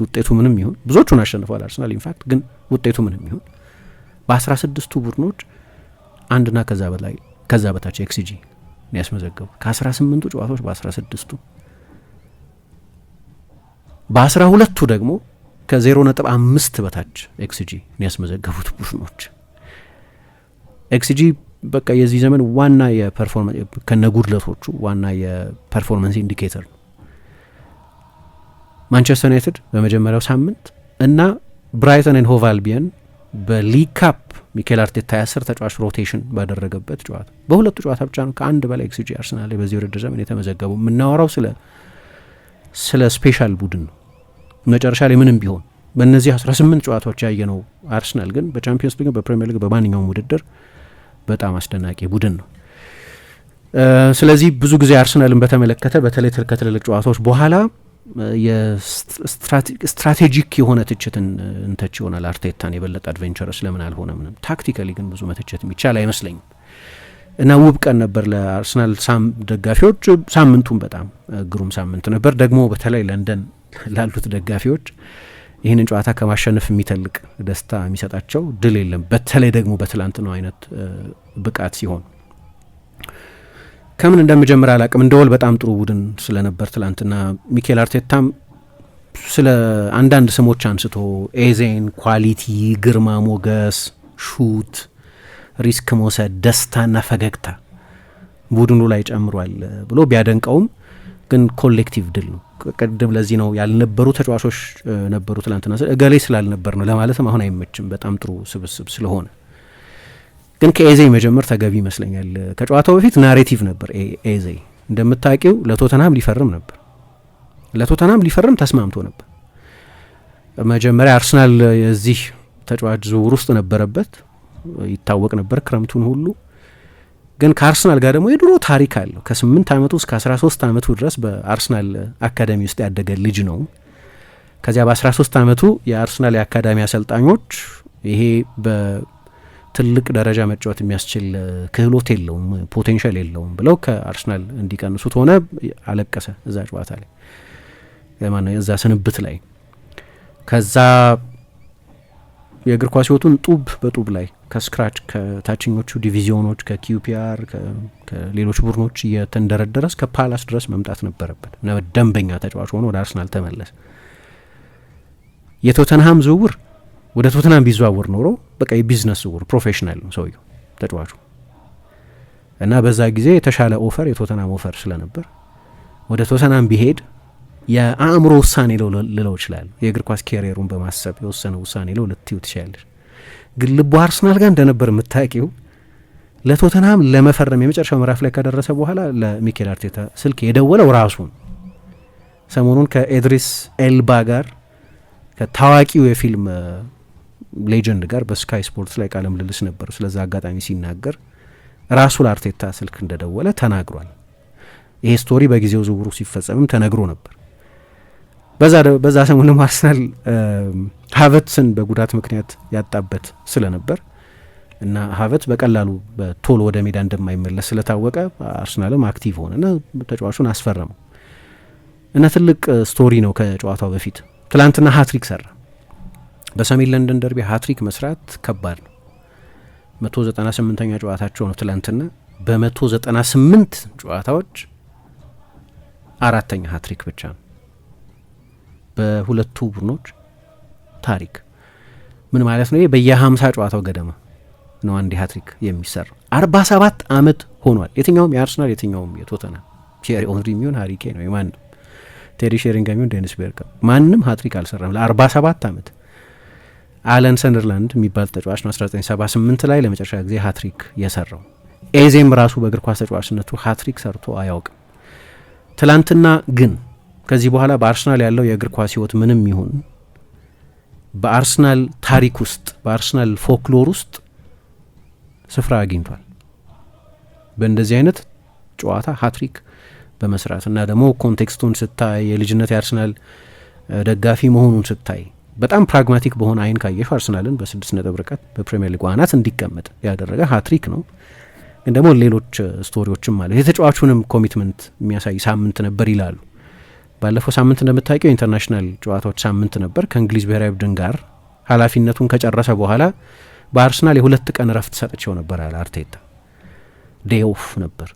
ውጤቱ ምንም ይሁን ብዙዎቹን አሸንፏል አርሰናል ኢንፋክት ግን ውጤቱ ምንም ይሁን በ16ቱ ቡድኖች አንድና ከዛ በታች ኤክስጂ ነው ያስመዘገቡ። ከ18ቱ ጨዋታዎች በ16ቱ በ12ቱ ደግሞ ከ0.5 በታች ኤክስጂ ነው ያስመዘገቡት ቡድኖች። ኤክስጂ በቃ የዚህ ዘመን ዋና የፐርፎርማንስ ከነጉድለቶቹ ዋና የፐርፎርማንስ ኢንዲኬተር ነው። ማንቸስተር ዩናይትድ በመጀመሪያው ሳምንት እና ብራይተን ኤንድ ሆቭ አልቢየን በሊግ ካፕ ሚኬል አርቴታ 10 ተጫዋች ሮቴሽን ባደረገበት ጨዋታ በሁለቱ ጨዋታ ብቻ ነው ከአንድ በላይ ኤክስጂ አርሰናል ላይ በዚህ ውድድር ዘመን የተመዘገቡ። የምናወራው ስለ ስፔሻል ቡድን ነው። መጨረሻ ላይ ምንም ቢሆን በእነዚህ 18 ጨዋታዎች ያየነው አርሰናል ግን በቻምፒየንስ ሊግ በፕሪሚየር ሊግ በማንኛውም ውድድር በጣም አስደናቂ ቡድን ነው። ስለዚህ ብዙ ጊዜ አርሰናልን በተመለከተ በተለይ ከትልልቅ ጨዋታዎች በኋላ ስትራቴጂክ የሆነ ትችትን እንተች ይሆናል። አርቴታን የበለጠ አድቬንቸረስ ለምን አልሆነ ምንም ታክቲካሊ ግን ብዙ መተቸት የሚቻል አይመስለኝም እና ውብ ቀን ነበር ለአርሰናል ደጋፊዎች። ሳምንቱም በጣም ግሩም ሳምንት ነበር። ደግሞ በተለይ ለንደን ላሉት ደጋፊዎች ይህንን ጨዋታ ከማሸነፍ የሚተልቅ ደስታ የሚሰጣቸው ድል የለም። በተለይ ደግሞ በትላንትናው አይነት ብቃት ሲሆን ከምን እንደምጀምር አላቅም። እንደወል በጣም ጥሩ ቡድን ስለነበር ትላንትና ሚኬል አርቴታም ስለ አንዳንድ ስሞች አንስቶ ኤዜን፣ ኳሊቲ፣ ግርማ ሞገስ፣ ሹት፣ ሪስክ መውሰድ፣ ደስታና ፈገግታ ቡድኑ ላይ ጨምሯል ብሎ ቢያደንቀውም ግን ኮሌክቲቭ ድል ነው። ቅድም ለዚህ ነው ያልነበሩ ተጫዋቾች ነበሩ ትላንትና እገሌ ስላልነበር ነው ለማለትም አሁን አይመችም። በጣም ጥሩ ስብስብ ስለሆነ ግን ከኤዜ መጀመር ተገቢ ይመስለኛል። ከጨዋታው በፊት ናሬቲቭ ነበር። ኤዜ እንደምታውቂው ለቶተንሃም ሊፈርም ተስማምቶ ነበር። መጀመሪያ አርሰናል የዚህ ተጫዋች ዝውውር ውስጥ ነበረበት ይታወቅ ነበር ክረምቱን ሁሉ። ግን ከአርሰናል ጋር ደግሞ የድሮ ታሪክ አለው። ከ8 ዓመቱ እስከ 13 ዓመቱ ድረስ በአርሰናል አካዳሚ ውስጥ ያደገ ልጅ ነው። ከዚያ በ13 ዓመቱ የአርሰናል የአካዳሚ አሰልጣኞች ይሄ በትልቅ ደረጃ መጫወት የሚያስችል ክህሎት የለውም፣ ፖቴንሻል የለውም ብለው ከአርሰናል እንዲቀንሱት ሆነ። አለቀሰ እዛ ጨዋታ ላይ እዛ ስንብት ላይ። ከዛ የእግር ኳስ ህይወቱን ጡብ በጡብ ላይ ከስክራች ከታችኞቹ ዲቪዚዮኖች ከኪዩፒአር ከሌሎች ቡድኖች እየተንደረደረ እስከ ፓላስ ድረስ መምጣት ነበረበት እና ደንበኛ ተጫዋች ሆኖ ወደ አርሰናል ተመለሰ። የቶተንሃም ዝውውር ወደ ቶተንሃም ቢዘዋውር ኖሮ በቃ የቢዝነስ ዝውውር ፕሮፌሽናል ነው ሰውየው ተጫዋቹ እና በዛ ጊዜ የተሻለ ኦፈር የቶተንሃም ኦፈር ስለነበር ወደ ቶተንሃም ቢሄድ የአእምሮ ውሳኔ ልለው ይችላል። የእግር ኳስ ካሪየሩን በማሰብ የወሰነ ውሳኔ ልትዩ ትችላለች። ግን ልቡ አርሰናል ጋር እንደነበር የምታውቂው ለቶተንሃም ለመፈረም የመጨረሻው ምዕራፍ ላይ ከደረሰ በኋላ ለሚኬል አርቴታ ስልክ የደወለው ራሱን ሰሞኑን ከኤድሪስ ኤልባ ጋር ከታዋቂው የፊልም ሌጀንድ ጋር በስካይ ስፖርትስ ላይ ቃለ ምልልስ ነበር። ስለዛ አጋጣሚ ሲናገር ራሱ ለአርቴታ ስልክ እንደደወለ ተናግሯል። ይሄ ስቶሪ በጊዜው ዝውውሩ ሲፈጸምም ተነግሮ ነበር። በዛ ሰሞኑን አርሰናል ሀቨትስን በጉዳት ምክንያት ያጣበት ስለነበር እና ሀቨት በቀላሉ በቶሎ ወደ ሜዳ እንደማይመለስ ስለታወቀ አርሰናልም አክቲቭ ሆነና ተጫዋቹን አስፈረመው እና ትልቅ ስቶሪ ነው። ከጨዋታው በፊት ትላንትና ሀትሪክ ሰራ። በሰሜን ለንደን ደርቢ ሀትሪክ መስራት ከባድ ነው። 198ኛ ጨዋታቸው ነው ትላንትና። በ198 ጨዋታዎች አራተኛ ሀትሪክ ብቻ ነው በሁለቱ ቡድኖች ታሪክ። ምን ማለት ነው? በየ50 ጨዋታው ገደማ ነው አንድ ሀትሪክ የሚሰራው። 47 ዓመት ሆኗል። የትኛውም የአርሰናል የትኛውም የቶተናም ቲየሪ ኦንሪ የሚሆን ሃሪ ኬን ነው የማንም ቴሪ ሼሪንጋም የሚሆን ዴኒስ ቤርከም ማንም ሃትሪክ አልሰራም ለ47 ዓመት። አለን ሰንደርላንድ የሚባል ተጫዋች ነው 1978 ላይ ለመጨረሻ ጊዜ ሃትሪክ የሰራው። ኤዜም ራሱ በእግር ኳስ ተጫዋችነቱ ሃትሪክ ሰርቶ አያውቅም። ትላንትና ግን ከዚህ በኋላ በአርሰናል ያለው የእግር ኳስ ህይወት ምንም ይሁን በአርሰናል ታሪክ ውስጥ በአርሰናል ፎክሎር ውስጥ ስፍራ አግኝቷል። በእንደዚህ አይነት ጨዋታ ሃትሪክ በመስራት እና ደግሞ ኮንቴክስቱን ስታይ የልጅነት የአርሰናል ደጋፊ መሆኑን ስታይ በጣም ፕራግማቲክ በሆነ አይን ካየሽ አርሰናልን በ6 ነጥብ ርቀት በፕሪሚየር ሊግ አናት እንዲቀመጥ ያደረገ ሃትሪክ ነው። ግን ደግሞ ሌሎች ስቶሪዎችም ማለት የተጫዋቹንም ኮሚትመንት የሚያሳይ ሳምንት ነበር ይላሉ። ባለፈው ሳምንት እንደምታውቂው ኢንተርናሽናል ጨዋታዎች ሳምንት ነበር። ከእንግሊዝ ብሔራዊ ቡድን ጋር ኃላፊነቱን ከጨረሰ በኋላ በአርሰናል የ2 ቀን ረፍት ሰጥቼው ነበር አለ አርቴታ። ዴይ ኦፍ ነበር።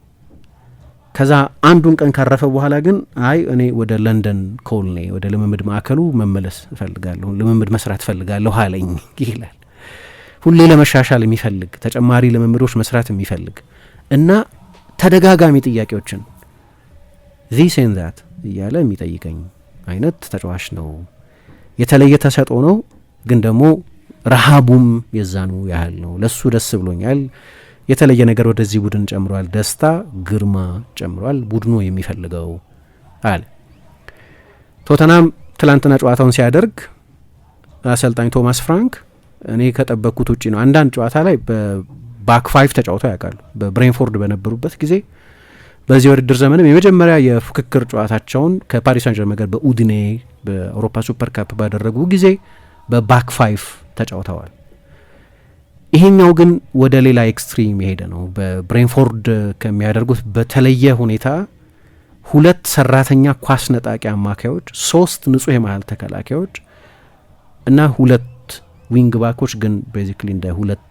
ከዛ አንዱን ቀን ካረፈ በኋላ ግን አይ እኔ ወደ ለንደን ኮልኔ ወደ ልምምድ ማዕከሉ መመለስ እፈልጋለሁ፣ ልምምድ መስራት እፈልጋለሁ አለኝ ይላል። ሁሌ ለመሻሻል የሚፈልግ ተጨማሪ ልምምዶች መስራት የሚፈልግ እና ተደጋጋሚ ጥያቄዎችን ዚስ ኤንድ ዛት እያለ የሚጠይቀኝ አይነት ተጫዋች ነው። የተለየ ተሰጥኦ ነው፣ ግን ደግሞ ረሃቡም የዛኑ ያህል ነው። ለሱ ደስ ብሎኛል። የተለየ ነገር ወደዚህ ቡድን ጨምሯል፣ ደስታ ግርማ ጨምሯል፣ ቡድኑ የሚፈልገው አለ። ቶተናም ትላንትና ጨዋታውን ሲያደርግ አሰልጣኝ ቶማስ ፍራንክ እኔ ከጠበቅኩት ውጪ ነው። አንዳንድ ጨዋታ ላይ በባክ 5 ተጫውተው ያውቃሉ። በብሬንፎርድ በነበሩበት ጊዜ በዚህ ውድድር ዘመንም የመጀመሪያ የፉክክር ጨዋታቸውን ከፓሪስ ሳን ጀርመን ጋር በኡዲኔ በአውሮፓ ሱፐር ካፕ ባደረጉ ጊዜ በባክ 5 ተጫውተዋል። ይሄኛው ግን ወደ ሌላ ኤክስትሪም የሄደ ነው። በብሬንፎርድ ከሚያደርጉት በተለየ ሁኔታ 2 ሰራተኛ ኳስ ነጣቂ አማካዮች፣ 3 ንጹህ የመሀል ተከላካዮች እና 2 ዊንግ ባኮች ግን ቤዚክሊ እንደ 2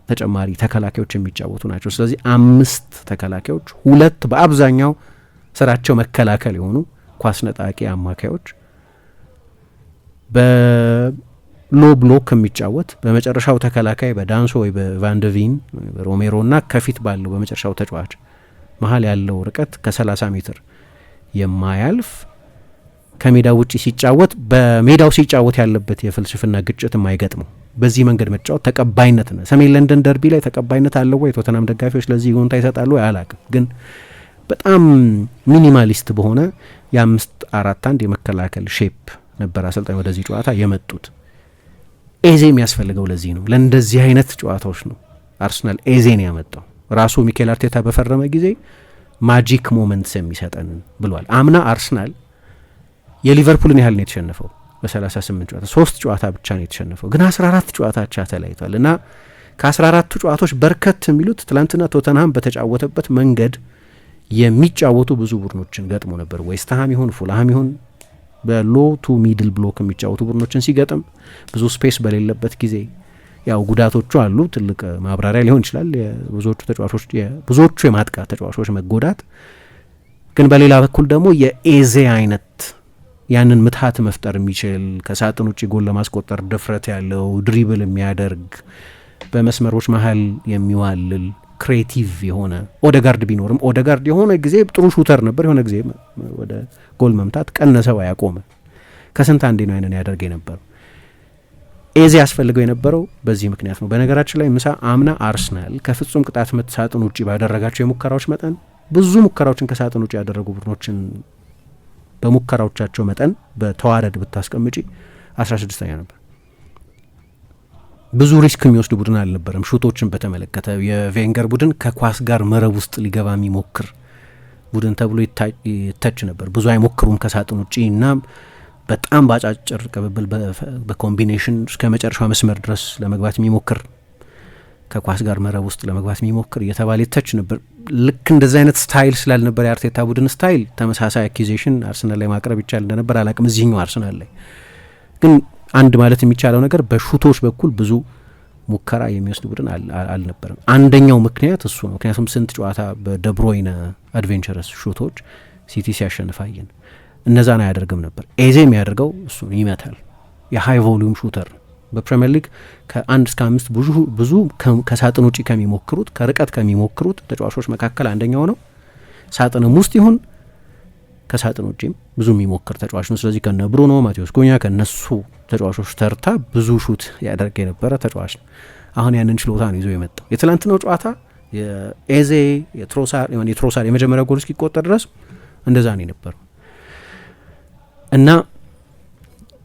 ተጨማሪ ተከላካዮች የሚጫወቱ ናቸው። ስለዚህ 5 ተከላካዮች፣ 2 በአብዛኛው ስራቸው መከላከል የሆኑ ኳስ ነጣቂ አማካዮች በሎ ብሎክ የሚጫወት በመጨረሻው ተከላካይ በዳንሶ ወይ በቫንደቪን ሮሜሮ እና ከፊት ባለው በመጨረሻው ተጫዋች መሀል ያለው ርቀት ከ30 ሜትር የማያልፍ ከሜዳው ውጪ ሲጫወት በሜዳው ሲጫወት ያለበት የፍልስፍና ግጭት የማይገጥመው በዚህ መንገድ መጫወት ተቀባይነት ነው። ሰሜን ለንደን ደርቢ ላይ ተቀባይነት አለው ወይ? ቶተናም ደጋፊዎች ለዚህ ይሁንታ ይሰጣሉ አላውቅም። ግን በጣም ሚኒማሊስት በሆነ የ5-4-1 የመከላከል ሼፕ ነበር አሰልጣኝ ወደዚህ ጨዋታ የመጡት። ኤዜ የሚያስፈልገው ለዚህ ነው። ለእንደዚህ አይነት ጨዋታዎች ነው አርሰናል ኤዜን ያመጣው። ራሱ ሚኬል አርቴታ በፈረመ ጊዜ ማጂክ ሞመንትስ የሚሰጠን ብሏል። አምና አርሰናል የሊቨርፑልን ያህል ነው የተሸነፈው በ38 ጨዋታ 3 ጨዋታ ብቻ ነው የተሸነፈው፣ ግን 14 ጨዋታ ብቻ ተለያይቷል። እና ከ14ቱ ጨዋታዎች በርከት የሚሉት ትላንትና ቶተንሃም በተጫወተበት መንገድ የሚጫወቱ ብዙ ቡድኖችን ገጥሞ ነበር። ዌስትሃም ይሁን ፉልሃም ይሁን በሎ ቱ ሚድል ብሎክ የሚጫወቱ ቡድኖችን ሲገጥም ብዙ ስፔስ በሌለበት ጊዜ ያው ጉዳቶቹ አሉ። ትልቅ ማብራሪያ ሊሆን ይችላል ብዙዎቹ የማጥቃት ተጫዋቾች መጎዳት። ግን በሌላ በኩል ደግሞ የኤዜ አይነት ያንን ምትሃት መፍጠር የሚችል ከሳጥን ውጭ ጎል ለማስቆጠር ድፍረት ያለው ድሪብል የሚያደርግ በመስመሮች መሀል የሚዋልል ክሬቲቭ የሆነ ኦደጋርድ ቢኖርም ኦደጋርድ የሆነ ጊዜ ጥሩ ሹተር ነበር፣ የሆነ ጊዜ ወደ ጎል መምታት ቀነሰው ያቆመ ከስንት አንዴ ነው ያንን ያደርግ የነበረው። ኤዜ ያስፈልገው የነበረው በዚህ ምክንያት ነው። በነገራችን ላይ አምና አርሰናል ከፍጹም ቅጣት ምት ሳጥን ውጭ ባደረጋቸው የሙከራዎች መጠን ብዙ ሙከራዎችን ከሳጥን ውጭ ያደረጉ ቡድኖችን በሙከራዎቻቸው መጠን በተዋረድ ብታስቀምጪ 16ኛ ነበር። ብዙ ሪስክ የሚወስድ ቡድን አልነበረም። ሹቶችን በተመለከተ የቬንገር ቡድን ከኳስ ጋር መረብ ውስጥ ሊገባ የሚሞክር ቡድን ተብሎ ይተች ነበር። ብዙ አይሞክሩም ከሳጥን ውጭ እና በጣም በአጫጭር ቅብብል በኮምቢኔሽን እስከ መጨረሻው መስመር ድረስ ለመግባት የሚሞክር ከኳስ ጋር መረብ ውስጥ ለመግባት የሚሞክር እየተባለ ይተች ነበር። ልክ እንደዚህ አይነት ስታይል ስላልነበር የአርቴታ ቡድን ስታይል ተመሳሳይ አኪዜሽን አርሰናል ላይ ማቅረብ ይቻል እንደነበር አላቅም። እዚህኛው አርሰናል ላይ ግን አንድ ማለት የሚቻለው ነገር በሹቶች በኩል ብዙ ሙከራ የሚወስድ ቡድን አልነበረም። አንደኛው ምክንያት እሱ ነው። ምክንያቱም ስንት ጨዋታ በደብሮይነ አድቬንቸረስ ሹቶች ሲቲ ሲያሸንፋየን እነዛን አያደርግም ነበር። ኤዜ የሚያደርገው እሱ ይመታል። የሃይ ቮሊዩም ሹተር በፕሪሚየር ሊግ ከ1 እስከ 5 ብዙ ከሳጥን ውጪ ከሚሞክሩት ከርቀት ከሚሞክሩት ተጫዋቾች መካከል አንደኛው ነው። ሳጥንም ውስጥ ይሁን ከሳጥን ውጪም ብዙ የሚሞክር ተጫዋች ነው። ስለዚህ ከነ ብሩኖ ማቴዎስ ኩኛ ከነሱ ተጫዋቾች ተርታ ብዙ ሹት ያደርግ የነበረ ተጫዋች ነው። አሁን ያንን ችሎታ ነው ይዞ የመጣው። የትላንትናው ጨዋታ የኤዜ የትሮሳር የመጀመሪያ ጎል እስኪቆጠር ድረስ እንደዛ ነው የነበረው እና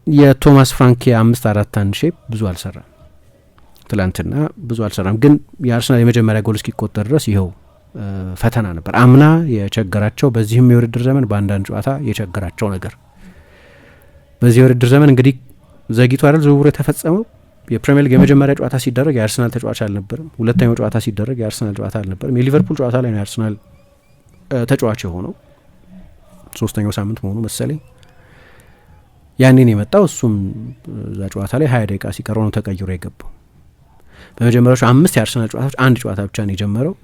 የቶማስ ፍራንክ 5-4-1 ሼፕ ብዙ አልሰራም ትላንትና ብዙ አልሰራም። ግን የአርሰናል የመጀመሪያ ጎል እስኪቆጠር ድረስ ይኸው ፈተና ነበር። አምና የቸገራቸው በዚህም የውድድር ዘመን በአንዳንድ ጨዋታ የቸገራቸው ነገር በዚህ የውድድር ዘመን እንግዲህ ዘግይቶ አይደል ዝውውሩ የተፈጸመው። የፕሪሚየር ሊግ የመጀመሪያ ጨዋታ ሲደረግ የአርሰናል ተጫዋች አልነበረም። ሁለተኛው ጨዋታ ሲደረግ የአርሰናል ጨዋታ አልነበረም። የሊቨርፑል ጨዋታ ላይ ነው የአርሰናል ተጫዋች የሆነው፣ ሶስተኛው ሳምንት መሆኑ መሰለኝ። ያንን የመጣው እሱም እዛ ጨዋታ ላይ 20 ደቂቃ ሲቀረው ነው ተቀይሮ የገባው። በመጀመሪያዎቹ 5 የአርሰናል ጨዋታዎች አንድ ጨዋታ ብቻ ነው የጀመረው።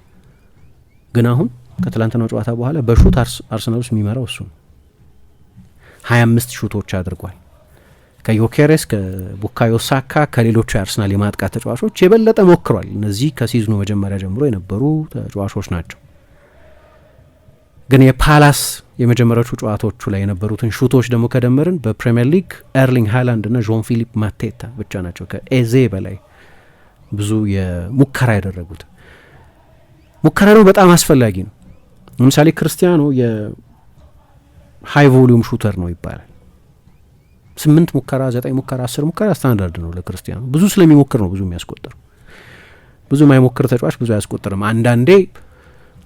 ግን አሁን ከትላንትናው ጨዋታ በኋላ በሹት አርሰናል ውስጥ የሚመራው እሱ ነው። 25 ሹቶች አድርጓል። ከዮኬሬስ ከቡካዮ ሳካ ከሌሎቹ የአርሰናል የማጥቃት ተጫዋቾች የበለጠ ሞክሯል። እነዚህ ከሲዝኑ መጀመሪያ ጀምሮ የነበሩ ተጫዋቾች ናቸው። ግን የፓላስ የመጀመሪያዎቹ ጨዋታዎቹ ላይ የነበሩትን ሹቶች ደግሞ ከደመርን በፕሪሚየር ሊግ ኤርሊንግ ሃላንድ እና ዦን ፊሊፕ ማቴታ ብቻ ናቸው ከኤዜ በላይ ብዙ የሙከራ ያደረጉት። ሙከራ ነው በጣም አስፈላጊ ነው። ለምሳሌ ክርስቲያኖ የሃይ ቮሊዩም ሹተር ነው ይባላል። 8 ሙከራ 9 ሙከራ 10 ሙከራ ስታንዳርድ ነው ለክርስቲያኖ። ብዙ ስለሚሞክር ነው ብዙ የሚያስቆጥር። ብዙ ማይሞክር ተጫዋች ብዙ አያስቆጥርም። አንዳንዴ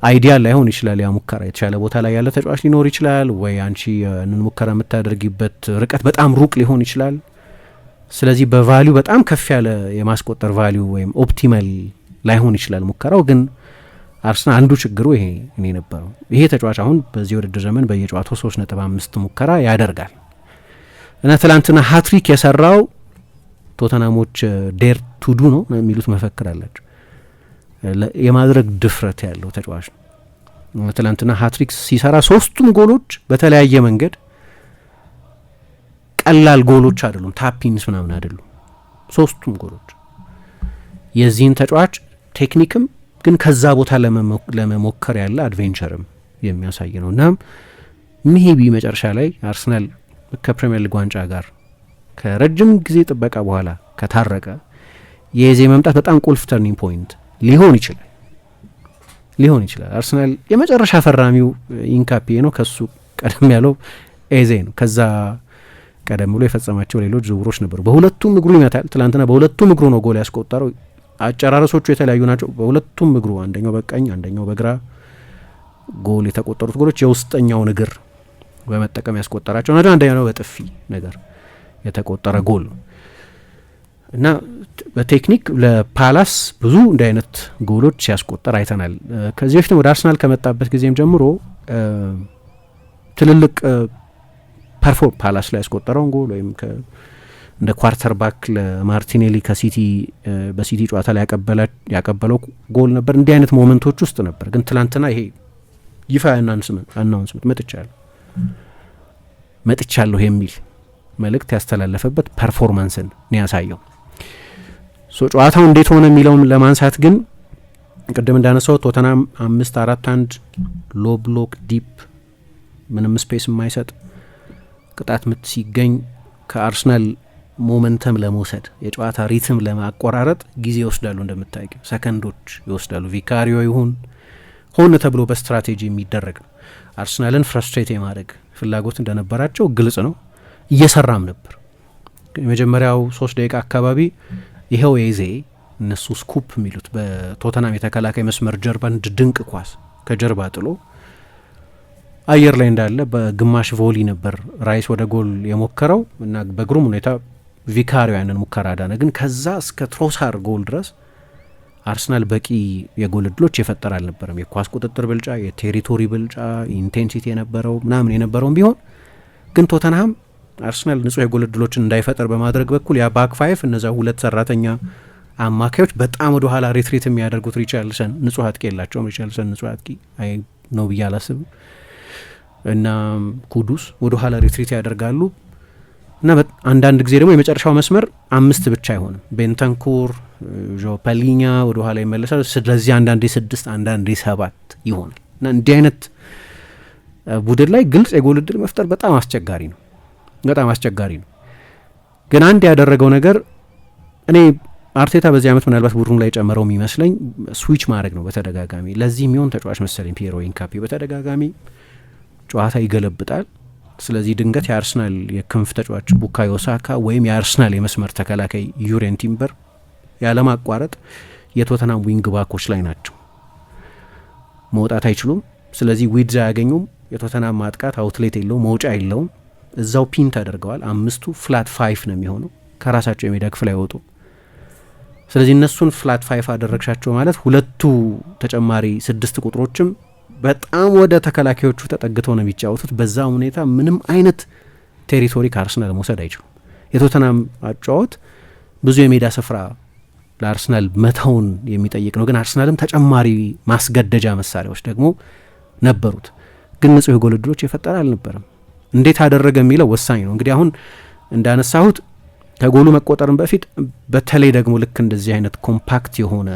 አይዲያል ላይሆን ይችላል ያ ሙከራ። የተሻለ ቦታ ላይ ያለ ተጫዋች ሊኖር ይችላል፣ ወይ አንቺ ያንን ሙከራ የምታደርጊበት ርቀት በጣም ሩቅ ሊሆን ይችላል። ስለዚህ በቫሊዩ በጣም ከፍ ያለ የማስቆጠር ቫሊዩ ወይም ኦፕቲማል ላይሆን ይችላል ሙከራው። ግን አርሰናል አንዱ ችግሩ ይሄ ነበረው። ይሄ ተጫዋች አሁን በዚህ ውድድር ዘመን በየጨዋታው 3.5 ሙከራ ያደርጋል እና ትላንትና ሃትሪክ የሰራው ቶተናሞች ዴር ቱዱ ነው የሚሉት መፈክር አላቸው። የማድረግ ድፍረት ያለው ተጫዋች ነው። ትላንትና ሃትሪክ ሲሰራ 3ቱም ጎሎች በተለያየ መንገድ ቀላል ጎሎች አይደሉም፣ ታፒንስ ምናምን አይደሉም። 3ቱም ጎሎች የዚህን ተጫዋች ቴክኒክም ግን ከዛ ቦታ ለመሞከር ያለ አድቬንቸርም የሚያሳይ ነው እና ሜቢ መጨረሻ ላይ አርሰናል ከፕሪሚየር ሊግ ዋንጫ ጋር ከረጅም ጊዜ ጥበቃ በኋላ ከታረቀ የዜ መምጣት በጣም ቁልፍ ተርኒንግ ፖይንት ሊሆን ይችላል። አርሰናል የመጨረሻ ፈራሚው ኢንካፒ ነው። ከሱ ቀደም ያለው ኤዜ ነው። ከዛ ቀደም ብሎ የፈጸማቸው ሌሎች ዝውውሮች ነበሩ። በሁለቱም እግሩ ይመታል። ትላንትና በሁለቱም እግሩ ነው ጎል ያስቆጠረው። አጨራረሶቹ የተለያዩ ናቸው። በሁለቱም እግሩ አንደኛው በቀኝ አንደኛው በግራ ጎል የተቆጠሩት ጎሎች የውስጠኛውን እግር በመጠቀም ያስቆጠራቸው ናቸው። አንደኛው በጥፊ ነገር የተቆጠረ ጎል ነው እና በቴክኒክ ለፓላስ ብዙ እንዲህ አይነት ጎሎች ሲያስቆጠር አይተናል። ከዚህ በፊትም ወደ አርሰናል ከመጣበት ጊዜም ጀምሮ ትልልቅ ፐርፎርም ፓላስ ላይ ያስቆጠረውን ጎል ወይም እንደ ኳርተር ባክ ለማርቲኔሊ ከሲቲ በሲቲ ጨዋታ ላይ ያቀበለው ጎል ነበር። እንዲህ አይነት ሞመንቶች ውስጥ ነበር። ግን ትላንትና ይሄ ይፋ አናውንስመንት መጥቻለሁ የሚል መልእክት ያስተላለፈበት ፐርፎርማንስን ነው ያሳየው። ጨዋታው እንዴት ሆነ የሚለውን ለማንሳት ግን ቅድም እንዳነሳው ቶተናም 5-4-1 ሎ ብሎክ ዲፕ ምንም ስፔስ የማይሰጥ ቅጣት ምት ሲገኝ ከአርሰናል ሞመንተም ለመውሰድ የጨዋታ ሪትም ለማቆራረጥ ጊዜ ይወስዳሉ። እንደምታውቂው ሰከንዶች ይወስዳሉ። ቪካሪዮ ይሁን ሆነ ተብሎ በስትራቴጂ የሚደረግ ነው። አርሰናልን ፍረስትሬት የማድረግ ፍላጎት እንደነበራቸው ግልጽ ነው። እየሰራም ነበር። የመጀመሪያው 3 ደቂቃ አካባቢ ይኸው ኤዜ እነሱ ስኩፕ የሚሉት በቶተናም የተከላካይ መስመር ጀርባ አንድ ድንቅ ኳስ ከጀርባ ጥሎ አየር ላይ እንዳለ በግማሽ ቮሊ ነበር ራይስ ወደ ጎል የሞከረው እና በግሩም ሁኔታ ቪካሪዮ ያንን ሙከራ አዳነ። ግን ከዛ እስከ ትሮሳር ጎል ድረስ አርሰናል በቂ የጎል እድሎች የፈጠረ አልነበረም። የኳስ ቁጥጥር ብልጫ፣ የቴሪቶሪ ብልጫ፣ ኢንቴንሲቲ የነበረውም ቢሆን ግን ቶተንሃም አርሰናል ንጹህ የጎል እድሎችን እንዳይፈጠር በማድረግ በኩል ያ ባክ ፋይፍ እነዛ 2 ሰራተኛ አማካዮች በጣም ወደ ኋላ ሪትሪት የሚያደርጉት ሪቻርልሰን ንጹህ አጥቂ የላቸውም። ሪቻርልሰን ንጹህ አጥቂ ነው ብዬ አላስብም እና ኩዱስ ወደ ኋላ ሪትሪት ያደርጋሉ። እና አንዳንድ ጊዜ ደግሞ የመጨረሻው መስመር 5 ብቻ አይሆንም። ቤንታንኩር፣ ጆ ፓሊኛ ወደ ኋላ ይመለሳል። ስለዚህ አንዳንዴ 6 አንዳንዴ 7 ይሆናል እና እንዲህ አይነት ቡድን ላይ ግልጽ የጎል ዕድል መፍጠር በጣም አስቸጋሪ ነው፣ በጣም አስቸጋሪ ነው። ግን አንድ ያደረገው ነገር እኔ አርቴታ በዚህ ዓመት ምናልባት ቡድኑ ላይ ጨመረው የሚመስለኝ ስዊች ማድረግ ነው በተደጋጋሚ። ለዚህ የሚሆን ተጫዋች መሰለኝ ፒየሮ ኢንካፒ በተደጋጋሚ ጨዋታ ይገለብጣል። ስለዚህ ድንገት የአርሰናል የክንፍ ተጫዋች ቡካዮ ሳካ ወይም የአርሰናል የመስመር ተከላካይ ዩሬን ቲምበር ያለማቋረጥ የቶተናም ዊንግ ባኮች ላይ ናቸው፣ መውጣት አይችሉም። ስለዚህ ዊድዝ አያገኙም። የቶተናም ማጥቃት አውትሌት የለውም፣ መውጫ የለውም። እዛው ፒን ተደርገዋል። 5ቱ ፍላት 5 ነው የሚሆነው፣ ከራሳቸው የሜዳ ክፍል አይወጡ። ስለዚህ እነሱን ፍላት 5 አደረግሻቸው ማለት ሁለቱ ተጨማሪ 6 ቁጥሮችም በጣም ወደ ተከላካዮቹ ተጠግተው ነው የሚጫወቱት። በዛ ሁኔታ ምንም አይነት ቴሪቶሪ ከአርሰናል መውሰድ አይችሉም። የቶተናም አጫወት ብዙ የሜዳ ስፍራ ለአርሰናል መተውን የሚጠይቅ ነው። ግን አርሰናልም ተጨማሪ ማስገደጃ መሳሪያዎች ደግሞ ነበሩት። ግን ንጹህ የጎል ዕድሎች የፈጠረ አልነበረም። እንዴት አደረገ የሚለው ወሳኝ ነው። እንግዲህ አሁን እንዳነሳሁት ከጎሉ መቆጠርም በፊት በተለይ ደግሞ ልክ እንደዚህ አይነት ኮምፓክት የሆነ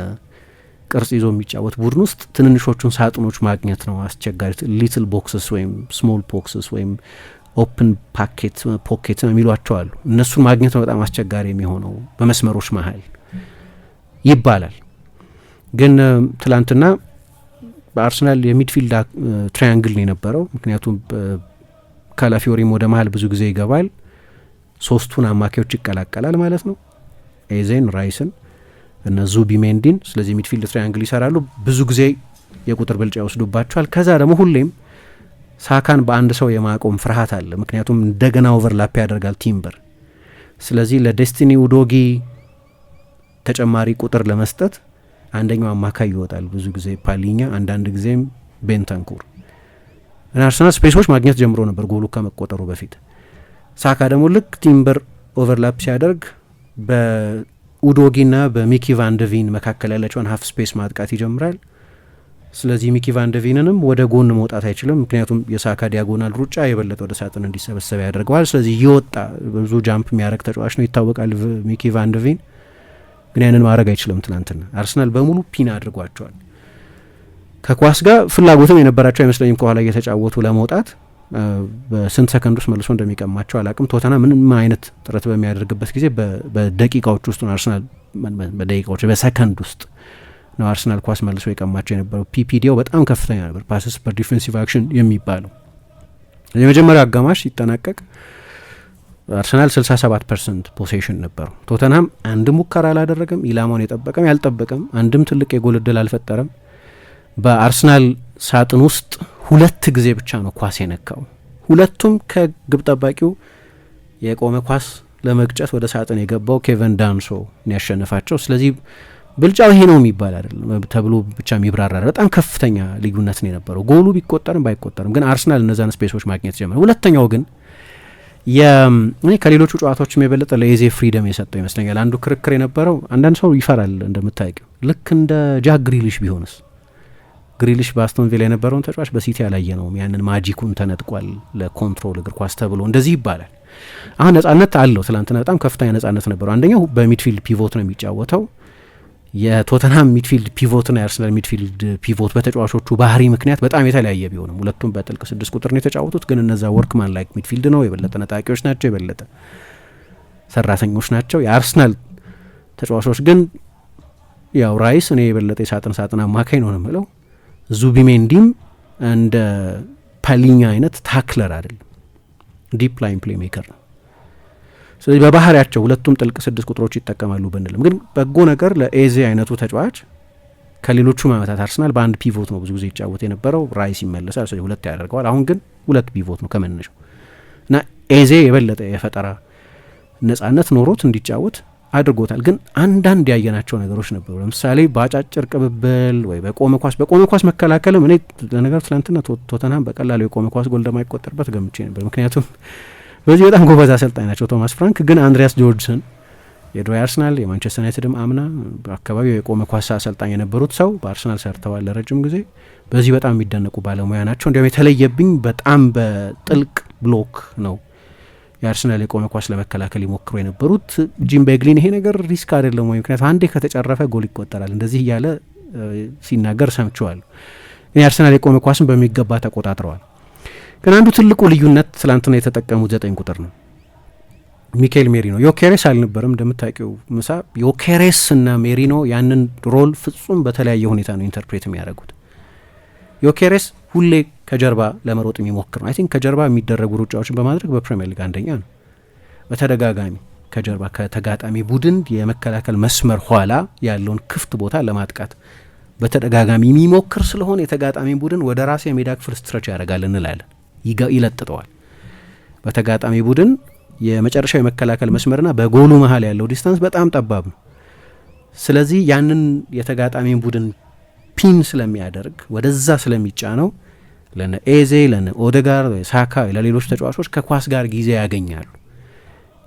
ቅርጽ ይዞ የሚጫወት ቡድን ውስጥ ትንንሾቹን ሳጥኖች ማግኘት ነው አስቸጋሪ። ሊትል ቦክስስ ወይም ስሞል ቦክስስ ወይም ኦፕን ፖኬት የሚሏቸው አሉ። እነሱን ማግኘት ነው በጣም አስቸጋሪ የሚሆነው በመስመሮች መሀል ይባላል። ግን ትላንትና በአርሰናል የሚድፊልድ ትራያንግል ነው የነበረው። ምክንያቱም ካላፊዮሪም ወደ መሀል ብዙ ጊዜ ይገባል፣ 3ቱን አማካዮች ይቀላቀላል ማለት ነው፣ ኤዜን፣ ራይስን እና ዙቢሜንዲን። ስለዚህ ሚድፊልድ ትራያንግል ይሰራሉ። ብዙ ጊዜ የቁጥር ብልጫ ይወስዱባቸዋል። ከዛ ደግሞ ሁሌም ሳካን በአንድ ሰው የማቆም ፍርሃት አለ፣ ምክንያቱም እንደገና ኦቨርላፕ ያደርጋል ቲምበር። ስለዚህ ለዴስቲኒ ኡዶጊ ተጨማሪ ቁጥር ለመስጠት አንደኛው አማካይ ይወጣል፣ ብዙ ጊዜ ፓሊኛ፣ አንዳንድ ጊዜም ቤንታንኩር። እና አርሰናል ስፔሶች ማግኘት ጀምሮ ነበር ጎሉ ከመቆጠሩ በፊት። ሳካ ደግሞ ልክ ቲምበር ኦቨርላፕ ሲያደርግ በኡዶጊና በሚኪ ቫንደቪን መካከል ያለችውን ሀፍ ስፔስ ማጥቃት ይጀምራል። ስለዚህ ሚኪ ቫንደቪንንም ወደ ጎን መውጣት አይችልም፣ ምክንያቱም የሳካ ዲያጎናል ሩጫ የበለጠ ወደ ሳጥን እንዲሰበሰብ ያደርገዋል። ስለዚህ እየወጣ ብዙ ጃምፕ የሚያደርግ ተጫዋች ነው ይታወቃል ሚኪ ቫንደቪን፣ ግን ያንን ማድረግ አይችልም። ትናንትና አርሰናል በሙሉ ፒን አድርጓቸዋል። ከኳስ ጋር ፍላጎትም የነበራቸው አይመስለኝም ከኋላ እየተጫወቱ ለመውጣት። በስንት ሰከንድ ውስጥ መልሶ እንደሚቀማቸው አላቅም። ቶተና ምንም አይነት ጥረት በሚያደርግበት ጊዜ በደቂቃዎች ውስጥ ነው አርሰናል በደቂቃዎች በሰከንድ ውስጥ ነው አርሰናል ኳስ መልሶ የቀማቸው የነበረው። ፒፒዲው በጣም ከፍተኛ ነበር፣ ፓስስ ፐር ዲፌንሲቭ አክሽን የሚባለው። የመጀመሪያው አጋማሽ ሲጠናቀቅ አርሰናል 67% ፖሴሽን ነበረው። ቶተንሃም አንድ ሙከራ አላደረገም፣ ኢላማውን የጠበቀም ያልጠበቀም አንድም ትልቅ የጎል ዕድል አልፈጠረም። በአርሰናል ሳጥን ውስጥ 2 ጊዜ ብቻ ነው ኳስ የነካው። ሁለቱም ከግብ ጠባቂው የቆመ ኳስ ለመግጨት ወደ ሳጥን የገባው ኬቨን ዳንሶ ያሸነፋቸው። ስለዚህ ብልጫው ይሄ ነው የሚባል አይደለም ተብሎ ብቻ የሚብራራ በጣም ከፍተኛ ልዩነት ነው የነበረው። ጎሉ ቢቆጠርም ባይቆጠርም ግን አርሰናል እነዛን ስፔሶች ማግኘት ጀመረ። ሁለተኛው ግን እኔ ከሌሎቹ ጨዋታዎችም የበለጠ ለኤዜ ፍሪደም የሰጠው ይመስለኛል። አንዱ ክርክር የነበረው አንዳንድ ሰው ይፈራል እንደምታውቂው፣ ልክ እንደ ጃክ ግሪሊሽ ቢሆንስ? ግሪሊሽ በአስቶን ቪላ የነበረውን ተጫዋች በሲቲ አላየነውም፣ ያንን ማጂኩን ተነጥቋል ለኮንትሮል እግር ኳስ ተብሎ እንደዚህ ይባላል። አሁን ነጻነት አለው። ትላንትና በጣም ከፍተኛ ነጻነት ነበረው። አንደኛው በሚድፊልድ ፒቮት ነው የሚጫወተው። የቶተንሃም ሚድፊልድ ፒቮትና የአርሰናል ሚድፊልድ ፒቮት በተጫዋቾቹ ባህሪ ምክንያት በጣም የተለያየ ቢሆንም ሁለቱም በጥልቅ 6 ቁጥር ነው የተጫወቱት። ግን እነዛ ወርክማን ላይክ ሚድፊልድ ነው፣ የበለጠ ነጣቂዎች ናቸው፣ የበለጠ ሰራተኞች ናቸው። የአርሰናል ተጫዋቾች ግን ያው ራይስ እኔ የበለጠ የሳጥን አማካኝ ነው የምለው። ዙቢሜንዲም እንደ ፓሊኛ አይነት ታክለር አይደለም፣ ዲፕ ላይን ፕሌይ ሜከር ነው። ስለዚህ በባህሪያቸው ሁለቱም ጥልቅ 6 ቁጥሮች ይጠቀማሉ ብንልም ግን በጎ ነገር ለኤዜ አይነቱ ተጫዋች ከሌሎቹም ዓመታት አርሰናል በአንድ ፒቮት ነው ብዙ ጊዜ ይጫወት የነበረው። ራይስ ይመለሳል፣ ስለዚህ 2 ያደርገዋል። አሁን ግን 2 ፒቮት ነው ከመነሻው እና ኤዜ የበለጠ የፈጠራ ነጻነት ኖሮት እንዲጫወት አድርጎታል። ግን አንዳንድ ያየናቸው ነገሮች ነበሩ። ለምሳሌ በአጫጭር ቅብብል ወይ በቆመ ኳስ መከላከልም እኔ ለነገሩ ትላንትና ቶተንሃም በቀላሉ የቆመ ኳስ ጎል እንደማይቆጠርበት ገምቼ ነበር። ምክንያቱም በዚህ በጣም ጎበዝ አሰልጣኝ ናቸው ቶማስ ፍራንክ። ግን አንድሪያስ ጆርጅሰን የድሮ አርሰናል የማንቸስተር ዩናይትድም አምና በአካባቢው የቆመ ኳስ አሰልጣኝ የነበሩት ሰው በአርሰናል ሰርተዋል ለረጅም ጊዜ። በዚህ በጣም የሚደነቁ ባለሙያ ናቸው። እንዲያውም የተለየብኝ በጣም በጥልቅ ብሎክ ነው የአርሰናል የቆመ ኳስ ለመከላከል ይሞክሩ የነበሩት ጂም ቤግሊን ይሄ ነገር ሪስክ አይደለም ወይ? ምክንያቱም አንዴ ከተጨረፈ ጎል ይቆጠራል እንደዚህ እያለ ሲናገር ሰምቸዋል። የአርሰናል የቆመ ኳስን በሚገባ ተቆጣጥረዋል። ግን አንዱ ትልቁ ልዩነት ትላንትና የተጠቀሙት 9 ቁጥር ነው። ሚካኤል ሜሪኖ ዮኬሬስ አልነበረም እንደምታውቂው ምሳ። ዮኬሬስ እና ሜሪኖ ያንን ሮል ፍጹም በተለያየ ሁኔታ ነው ኢንተርፕሬት የሚያደርጉት። ዮኬሬስ ሁሌ ከጀርባ ለመሮጥ የሚሞክር ነው። አይ ቲንክ ከጀርባ የሚደረጉ ሩጫዎችን በማድረግ በፕሪሚየር ሊግ አንደኛ ነው። በተደጋጋሚ ከጀርባ ከተጋጣሚ ቡድን የመከላከል መስመር ኋላ ያለውን ክፍት ቦታ ለማጥቃት በተደጋጋሚ የሚሞክር ስለሆነ የተጋጣሚ ቡድን ወደ ራሱ የሜዳ ክፍል ስትረች ያደርጋል እንላለን፣ ይለጥጠዋል። በተጋጣሚ ቡድን የመጨረሻው የመከላከል መስመርና በጎሉ መሀል ያለው ዲስታንስ በጣም ጠባብ ነው። ስለዚህ ያንን የተጋጣሚ ቡድን ፒን ስለሚያደርግ ወደዛ ስለሚጫነው ለነ ኤዜ ለነ ኦደጋር ሳካ ለሌሎች ተጫዋቾች ከኳስ ጋር ጊዜ ያገኛሉ።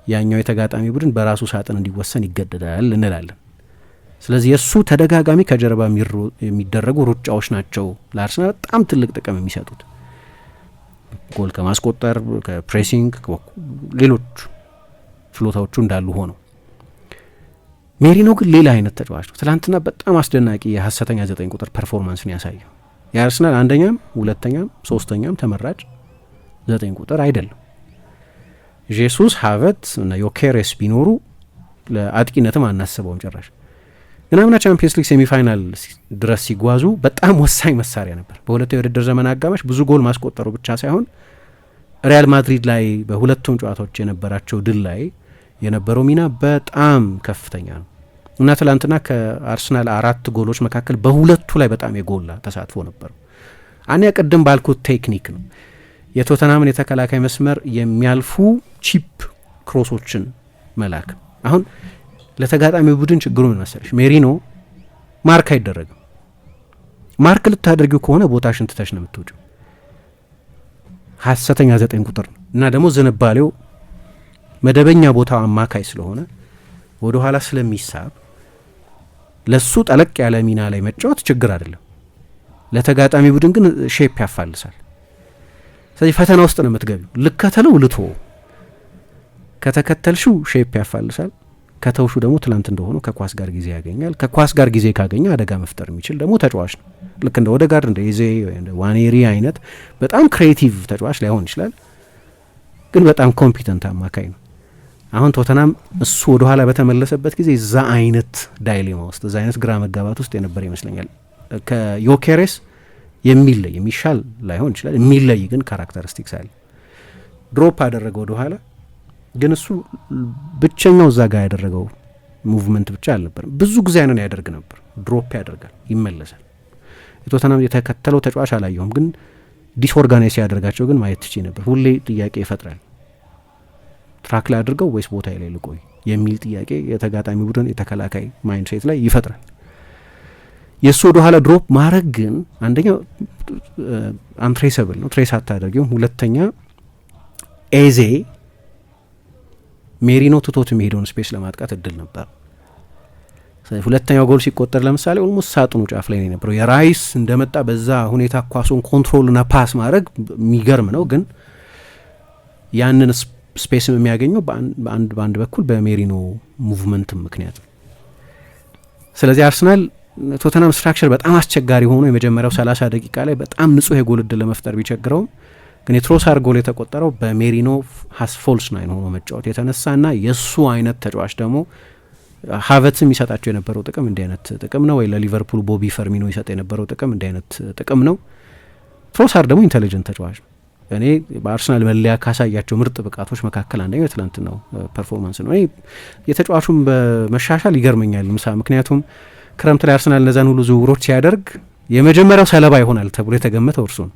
ያኛው የተጋጣሚ ቡድን በራሱ ሳጥን እንዲወሰን ይገደዳል እንላለን። ስለዚህ የእሱ ተደጋጋሚ ከጀርባ የሚደረጉ ሩጫዎች ናቸው ለአርሰናል በጣም ትልቅ ጥቅም የሚሰጡት። ጎል ከማስቆጠር ከፕሬሲንግ ሌሎች ችሎታዎቹ እንዳሉ ሆነው ሜሪኖ ግን ሌላ አይነት ተጫዋች ነው። ትላንትና በጣም አስደናቂ የሀሰተኛ 9 ቁጥር ፐርፎርማንስን ያሳየው የአርሰናል አንደኛም ሁለተኛም ሶስተኛም ተመራጭ 9 ቁጥር አይደለም። ጄሱስ ሀቨት እና ዮኬሬስ ቢኖሩ ለአጥቂነትም አናስበውም ጭራሽ። ግን አምና ቻምፒየንስ ሊግ ሴሚፋይናል ድረስ ሲጓዙ በጣም ወሳኝ መሳሪያ ነበር። በሁለቱ የውድድር ዘመን አጋማሽ ብዙ ጎል ማስቆጠሩ ብቻ ሳይሆን ሪያል ማድሪድ ላይ በሁለቱም ጨዋታዎች የነበራቸው ድል ላይ የነበረው ሚና በጣም ከፍተኛ ነው እና ትላንትና ከአርሰናል 4 ጎሎች መካከል በሁለቱ ላይ በጣም የጎላ ተሳትፎ ነበር። አንያ ቅድም ባልኩት ቴክኒክ ነው የቶተናምን የተከላካይ መስመር የሚያልፉ ቺፕ ክሮሶችን መላክ። አሁን ለተጋጣሚ ቡድን ችግሩ ምን መሰለሽ? ሜሪኖ ማርክ አይደረግም። ማርክ ልታደርጊው ከሆነ ቦታሽን ትተሽ ነው የምትወጪው። ሀሰተኛ 9 ቁጥር ነው እና ደግሞ ዝንባሌው መደበኛ ቦታው አማካይ ስለሆነ ወደ ኋላ ስለሚሳብ ለሱ ጠለቅ ያለ ሚና ላይ መጫወት ችግር አይደለም። ለተጋጣሚ ቡድን ግን ሼፕ ያፋልሳል። ስለዚህ ፈተና ውስጥ ነው የምትገቢው። ልከተለው ልቶ ከተከተልሽው ሼፕ ያፋልሳል። ከተውሹ ደግሞ ትላንት እንደሆነው ከኳስ ጋር ጊዜ ያገኛል። ከኳስ ጋር ጊዜ ካገኘ አደጋ መፍጠር የሚችል ደግሞ ተጫዋች ነው። ልክ እንደ ኦዴጋርድ እንደ ኤዜ ወይ እንደ ዋኔሪ አይነት በጣም ክሬቲቭ ተጫዋች ላይሆን ይችላል፣ ግን በጣም ኮምፒተንት አማካይ ነው። አሁን ቶተናም እሱ ወደ ኋላ በተመለሰበት ጊዜ እዛ አይነት ዳይሌማ ውስጥ እዛ አይነት ግራ መጋባት ውስጥ የነበረ ይመስለኛል። ከዮኬሬስ የሚለይ የሚሻል ላይሆን ይችላል፣ የሚለይ ግን ካራክተሪስቲክስ አለ። ድሮፕ አደረገ ወደ ኋላ፣ ግን እሱ ብቸኛው እዛ ጋር ያደረገው ሙቭመንት ብቻ አልነበርም። ብዙ ጊዜ አይነን ያደርግ ነበር። ድሮፕ ያደርጋል፣ ይመለሳል። የቶተናም የተከተለው ተጫዋች አላየሁም፣ ግን ዲስኦርጋናይዝ ያደርጋቸው ግን ማየት ትችይ ነበር። ሁሌ ጥያቄ ይፈጥራል። ትራክ ላይ አድርገው ወይስ ቦታ ላይ ልቆይ የሚል ጥያቄ የተጋጣሚ ቡድን የተከላካይ ማይንድሴት ላይ ይፈጥራል። የእሱ ወደ ኋላ ድሮፕ ማድረግ ግን አንደኛ አንትሬሰብል ነው፣ ትሬስ አታደርጊውም። ሁለተኛ ኤዜ ሜሪኖ ትቶት የሚሄደውን ስፔስ ለማጥቃት እድል ነበር። ሁለተኛው ጎል ሲቆጠር ለምሳሌ ኦልሞስት ሳጥኑ ጫፍ ላይ ነው የነበረው። የራይስ እንደመጣ በዛ ሁኔታ ኳሱን ኮንትሮልና ፓስ ማድረግ የሚገርም ነው፣ ግን ያንን ስፔስም የሚያገኘው በአንድ በኩል በሜሪኖ ሙቭመንት ምክንያት። ስለዚህ አርሰናል ቶተናም ስትራክቸር በጣም አስቸጋሪ ሆኖ የመጀመሪያው 30 ደቂቃ ላይ በጣም ንጹህ የጎል እድል ለመፍጠር ቢቸግረውም ግን የትሮሳር ጎል የተቆጠረው በሜሪኖ ፎልስ ናይን ሆኖ መጫወት የተነሳና የእሱ አይነት ተጫዋች ደግሞ ሀቨትም የሚሰጣቸው የነበረው ጥቅም እንዲህ አይነት ጥቅም ነው፣ ወይ ለሊቨርፑል ቦቢ ፈርሚኖ ይሰጥ የነበረው ጥቅም እንዲህ አይነት ጥቅም ነው። ትሮሳር ደግሞ ኢንቴሊጀንት ተጫዋች ነው። እኔ በአርሰናል መለያ ካሳያቸው ምርጥ ብቃቶች መካከል አንደኛው የትላንትናው ፐርፎርማንስ ነው። የተጫዋቹም በመሻሻል ይገርመኛል ምክንያቱም ክረምት ላይ አርሰናል እነዛን ሁሉ ዝውውሮች ሲያደርግ የመጀመሪያው ሰለባ ይሆናል ተብሎ የተገመተው እርሱ ነው።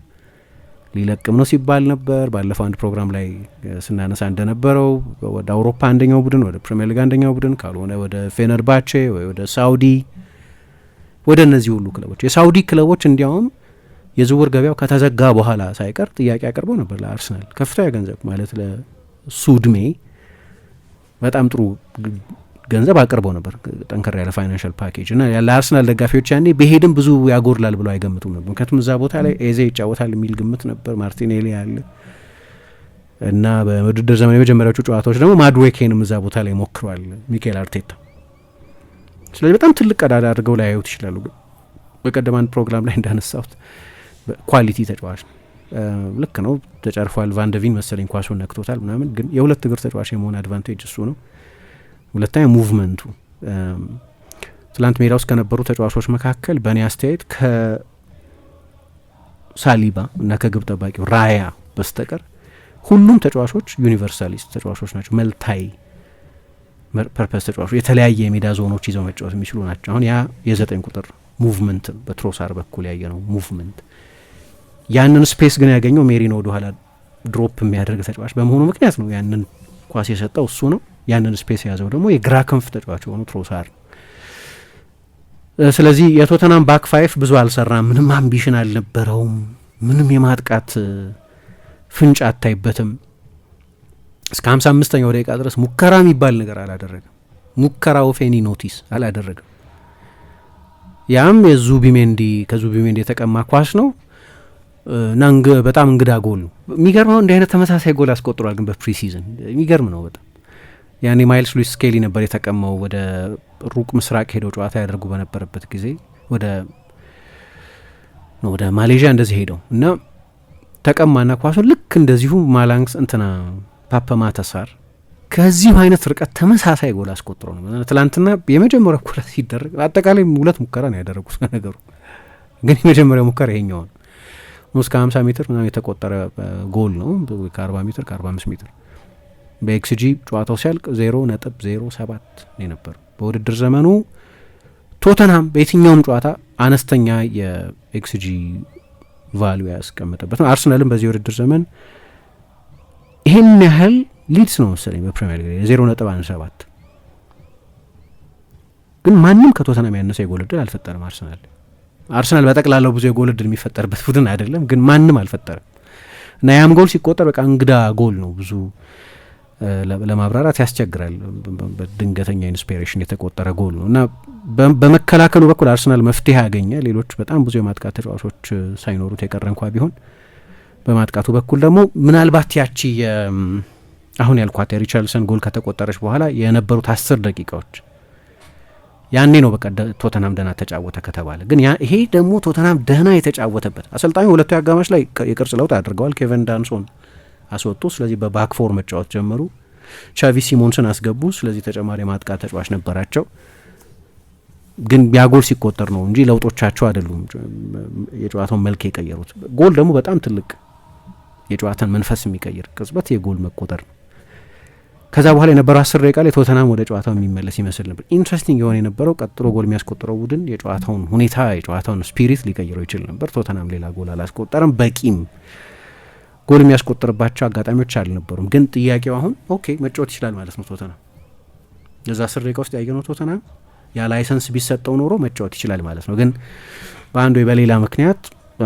ሊለቅም ነው ሲባል ነበር። ባለፈው አንድ ፕሮግራም ላይ ስናነሳ እንደነበረው ወደ አውሮፓ አንደኛው ቡድን፣ ወደ ፕሪሚየር ሊግ አንደኛው ቡድን፣ ካልሆነ ወደ ፌነርባቼ ወይ ወደ ሳውዲ፣ ወደ እነዚህ ሁሉ ክለቦች የሳውዲ ክለቦች እንዲያውም የዝውውር ገበያው ከተዘጋ በኋላ ሳይቀር ጥያቄ አቅርበው ነበር ለአርሰናል። ከፍተኛ ገንዘብ ማለት ለሱ ዕድሜ በጣም ጥሩ ገንዘብ አቅርበው ነበር፣ ጠንከር ያለ ፋይናንሻል ፓኬጅ እና ለአርሰናል ደጋፊዎች ያኔ በሄድም ብዙ ያጎርላል ብለው አይገምቱም ነበር። ምክንያቱም እዛ ቦታ ላይ ኤዜ ይጫወታል የሚል ግምት ነበር፣ ማርቲኔሊ ያለ እና በውድድር ዘመን የመጀመሪያዎቹ ጨዋታዎች ደግሞ ማድዌኬንም እዛ ቦታ ላይ ሞክሯል ሚኬል አርቴታ። ስለዚህ በጣም ትልቅ ቀዳዳ አድርገው ላያዩት ይችላሉ። ግን በቀደም አንድ ፕሮግራም ላይ እንዳነሳሁት ኳሊቲ ተጫዋች ነው። ልክ ነው ተጨርፏል። ቫንደቪን መሰለኝ ኳሱን ነክቶታል ምናምን፣ ግን የሁለት እግር ተጫዋች የመሆን አድቫንቴጅ እሱ ነው። ሁለተኛ ሙቭመንቱ ትላንት ሜዳ ውስጥ ከነበሩ ተጫዋቾች መካከል በእኔ አስተያየት ከሳሊባ እና ከግብ ጠባቂው ራያ በስተቀር ሁሉም ተጫዋቾች ዩኒቨርሳሊስት ተጫዋቾች ናቸው። መልታይ ፐርፐስ ተጫዋቾች የተለያየ የሜዳ ዞኖች ይዘው መጫወት የሚችሉ ናቸው። አሁን ያ የ9 ቁጥር ሙቭመንት በትሮሳር በኩል ያየ ነው ሙቭመንት። ያንን ስፔስ ግን ያገኘው ሜሪኖ ወደኋላ ድሮፕ የሚያደርግ ተጫዋች በመሆኑ ምክንያት ነው። ያንን ኳስ የሰጠው እሱ ነው። ያንን ስፔስ የያዘው ደግሞ የግራ ክንፍ ተጫዋች የሆኑ ትሮሳር። ስለዚህ የቶተናም ባክ ፋይፍ ብዙ አልሰራም። ምንም አምቢሽን አልነበረውም። ምንም የማጥቃት ፍንጭ አታይበትም። እስከ 55ኛው ደቂቃ ድረስ ሙከራ የሚባል ነገር አላደረገም። ሙከራው ፌኒ ኖቲስ አላደረገም። ያም ከዙቢሜንዲ የተቀማ ኳስ ነው እና በጣም እንግዳ ጎል ነው። የሚገርመው እንዲህ አይነት ተመሳሳይ ጎል አስቆጥሯል፣ ግን በፕሪሲዝን የሚገርም ነው በጣም። ያኔ ማይልስ ሉዊስ ስኬሊ ነበር የተቀማው ወደ ሩቅ ምስራቅ ሄደው ጨዋታ ያደርጉ በነበረበት ጊዜ ወደ ማሌዥያ እንደዚህ ሄደው እና ተቀማና ኳሱን ልክ እንደዚሁ ማላንግስ ፓፓማ ተሳር ከዚሁ አይነት ርቀት ተመሳሳይ ጎል አስቆጥሮ ነው። ትላንትና የመጀመሪያው ጎል ሲደረግ አጠቃላይ 2 ሙከራ ነው ያደረጉት ነገሩ፣ ግን የመጀመሪያው ሙከራ ይሄኛው ነው። እስከ 50 ሜትር ምናምን የተቆጠረ ጎል ነው፣ ከ40 ሜትር ከ45 ሜትር። በኤክስጂ ጨዋታው ሲያልቅ 0.07 ነው የነበረው። በውድድር ዘመኑ ቶተንሃም በየትኛውም ጨዋታ አነስተኛ የኤክስጂ ቫልዩ ያስቀመጠበት ነው። አርሰናልም በዚህ ውድድር ዘመን ይህን ያህል ሊድስ ነው መሰለኝ በፕሪሚየር ሊግ 0.17 ግን ማንም ከቶተንሃም ያነሰ የጎል ዕድል አልፈጠረም። አርሰናል በጠቅላላው ብዙ የጎል ዕድል የሚፈጠርበት ቡድን አይደለም፣ ግን ማንም አልፈጠረም እና ያም ጎል ሲቆጠር በቃ እንግዳ ጎል ነው። ብዙ ለማብራራት ያስቸግራል። በድንገተኛ ኢንስፒሬሽን የተቆጠረ ጎል ነው እና በመከላከሉ በኩል አርሰናል መፍትሄ ያገኘ፣ ሌሎች በጣም ብዙ የማጥቃት ተጫዋቾች ሳይኖሩት የቀረ እንኳ ቢሆን በማጥቃቱ በኩል ደግሞ ምናልባት ያቺ አሁን ያልኳት የሪቻርልሰን ጎል ከተቆጠረች በኋላ የነበሩት 10 ደቂቃዎች ያኔ ነው በቃ ቶተናም ደህና ተጫወተ ከተባለ። ግን ይሄ ደግሞ ቶተናም ደህና የተጫወተበት አሰልጣኙ ሁለቱ አጋማሽ ላይ የቅርጽ ለውጥ አድርገዋል። ኬቨን ዳንሶን አስወጡ። ስለዚህ በባክፎር መጫወት ጀመሩ። ቻቪ ሲሞንስን አስገቡ። ስለዚህ ተጨማሪ ማጥቃት ተጫዋች ነበራቸው። ግን ያ ጎል ሲቆጠር ነው እንጂ ለውጦቻቸው አይደሉም የጨዋታውን መልክ የቀየሩት። ጎል ደግሞ በጣም ትልቅ የጨዋታን መንፈስ የሚቀይር ቅጽበት የጎል መቆጠር ነው። ከዛ በኋላ የነበረው 10 ደቂቃ ላይ ቶተናም ወደ ጨዋታው የሚመለስ ይመስል ነበር። ኢንትረስቲንግ የሆነ የነበረው ቀጥሎ ጎል የሚያስቆጥረው ቡድን የጨዋታውን ሁኔታ የጨዋታውን ስፒሪት ሊቀይረው ይችል ነበር። ቶተናም ሌላ ጎል አላስቆጠረም። በቂም ጎል የሚያስቆጥርባቸው አጋጣሚዎች አልነበሩም። ግን ጥያቄው አሁን ኦኬ መጫወት ይችላል ማለት ነው ቶተናም። የዛ 10 ደቂቃ ውስጥ ያየነው ቶተናም ያ ላይሰንስ ቢሰጠው ኖሮ መጫወት ይችላል ማለት ነው። ግን በአንድ ወይ በሌላ ምክንያት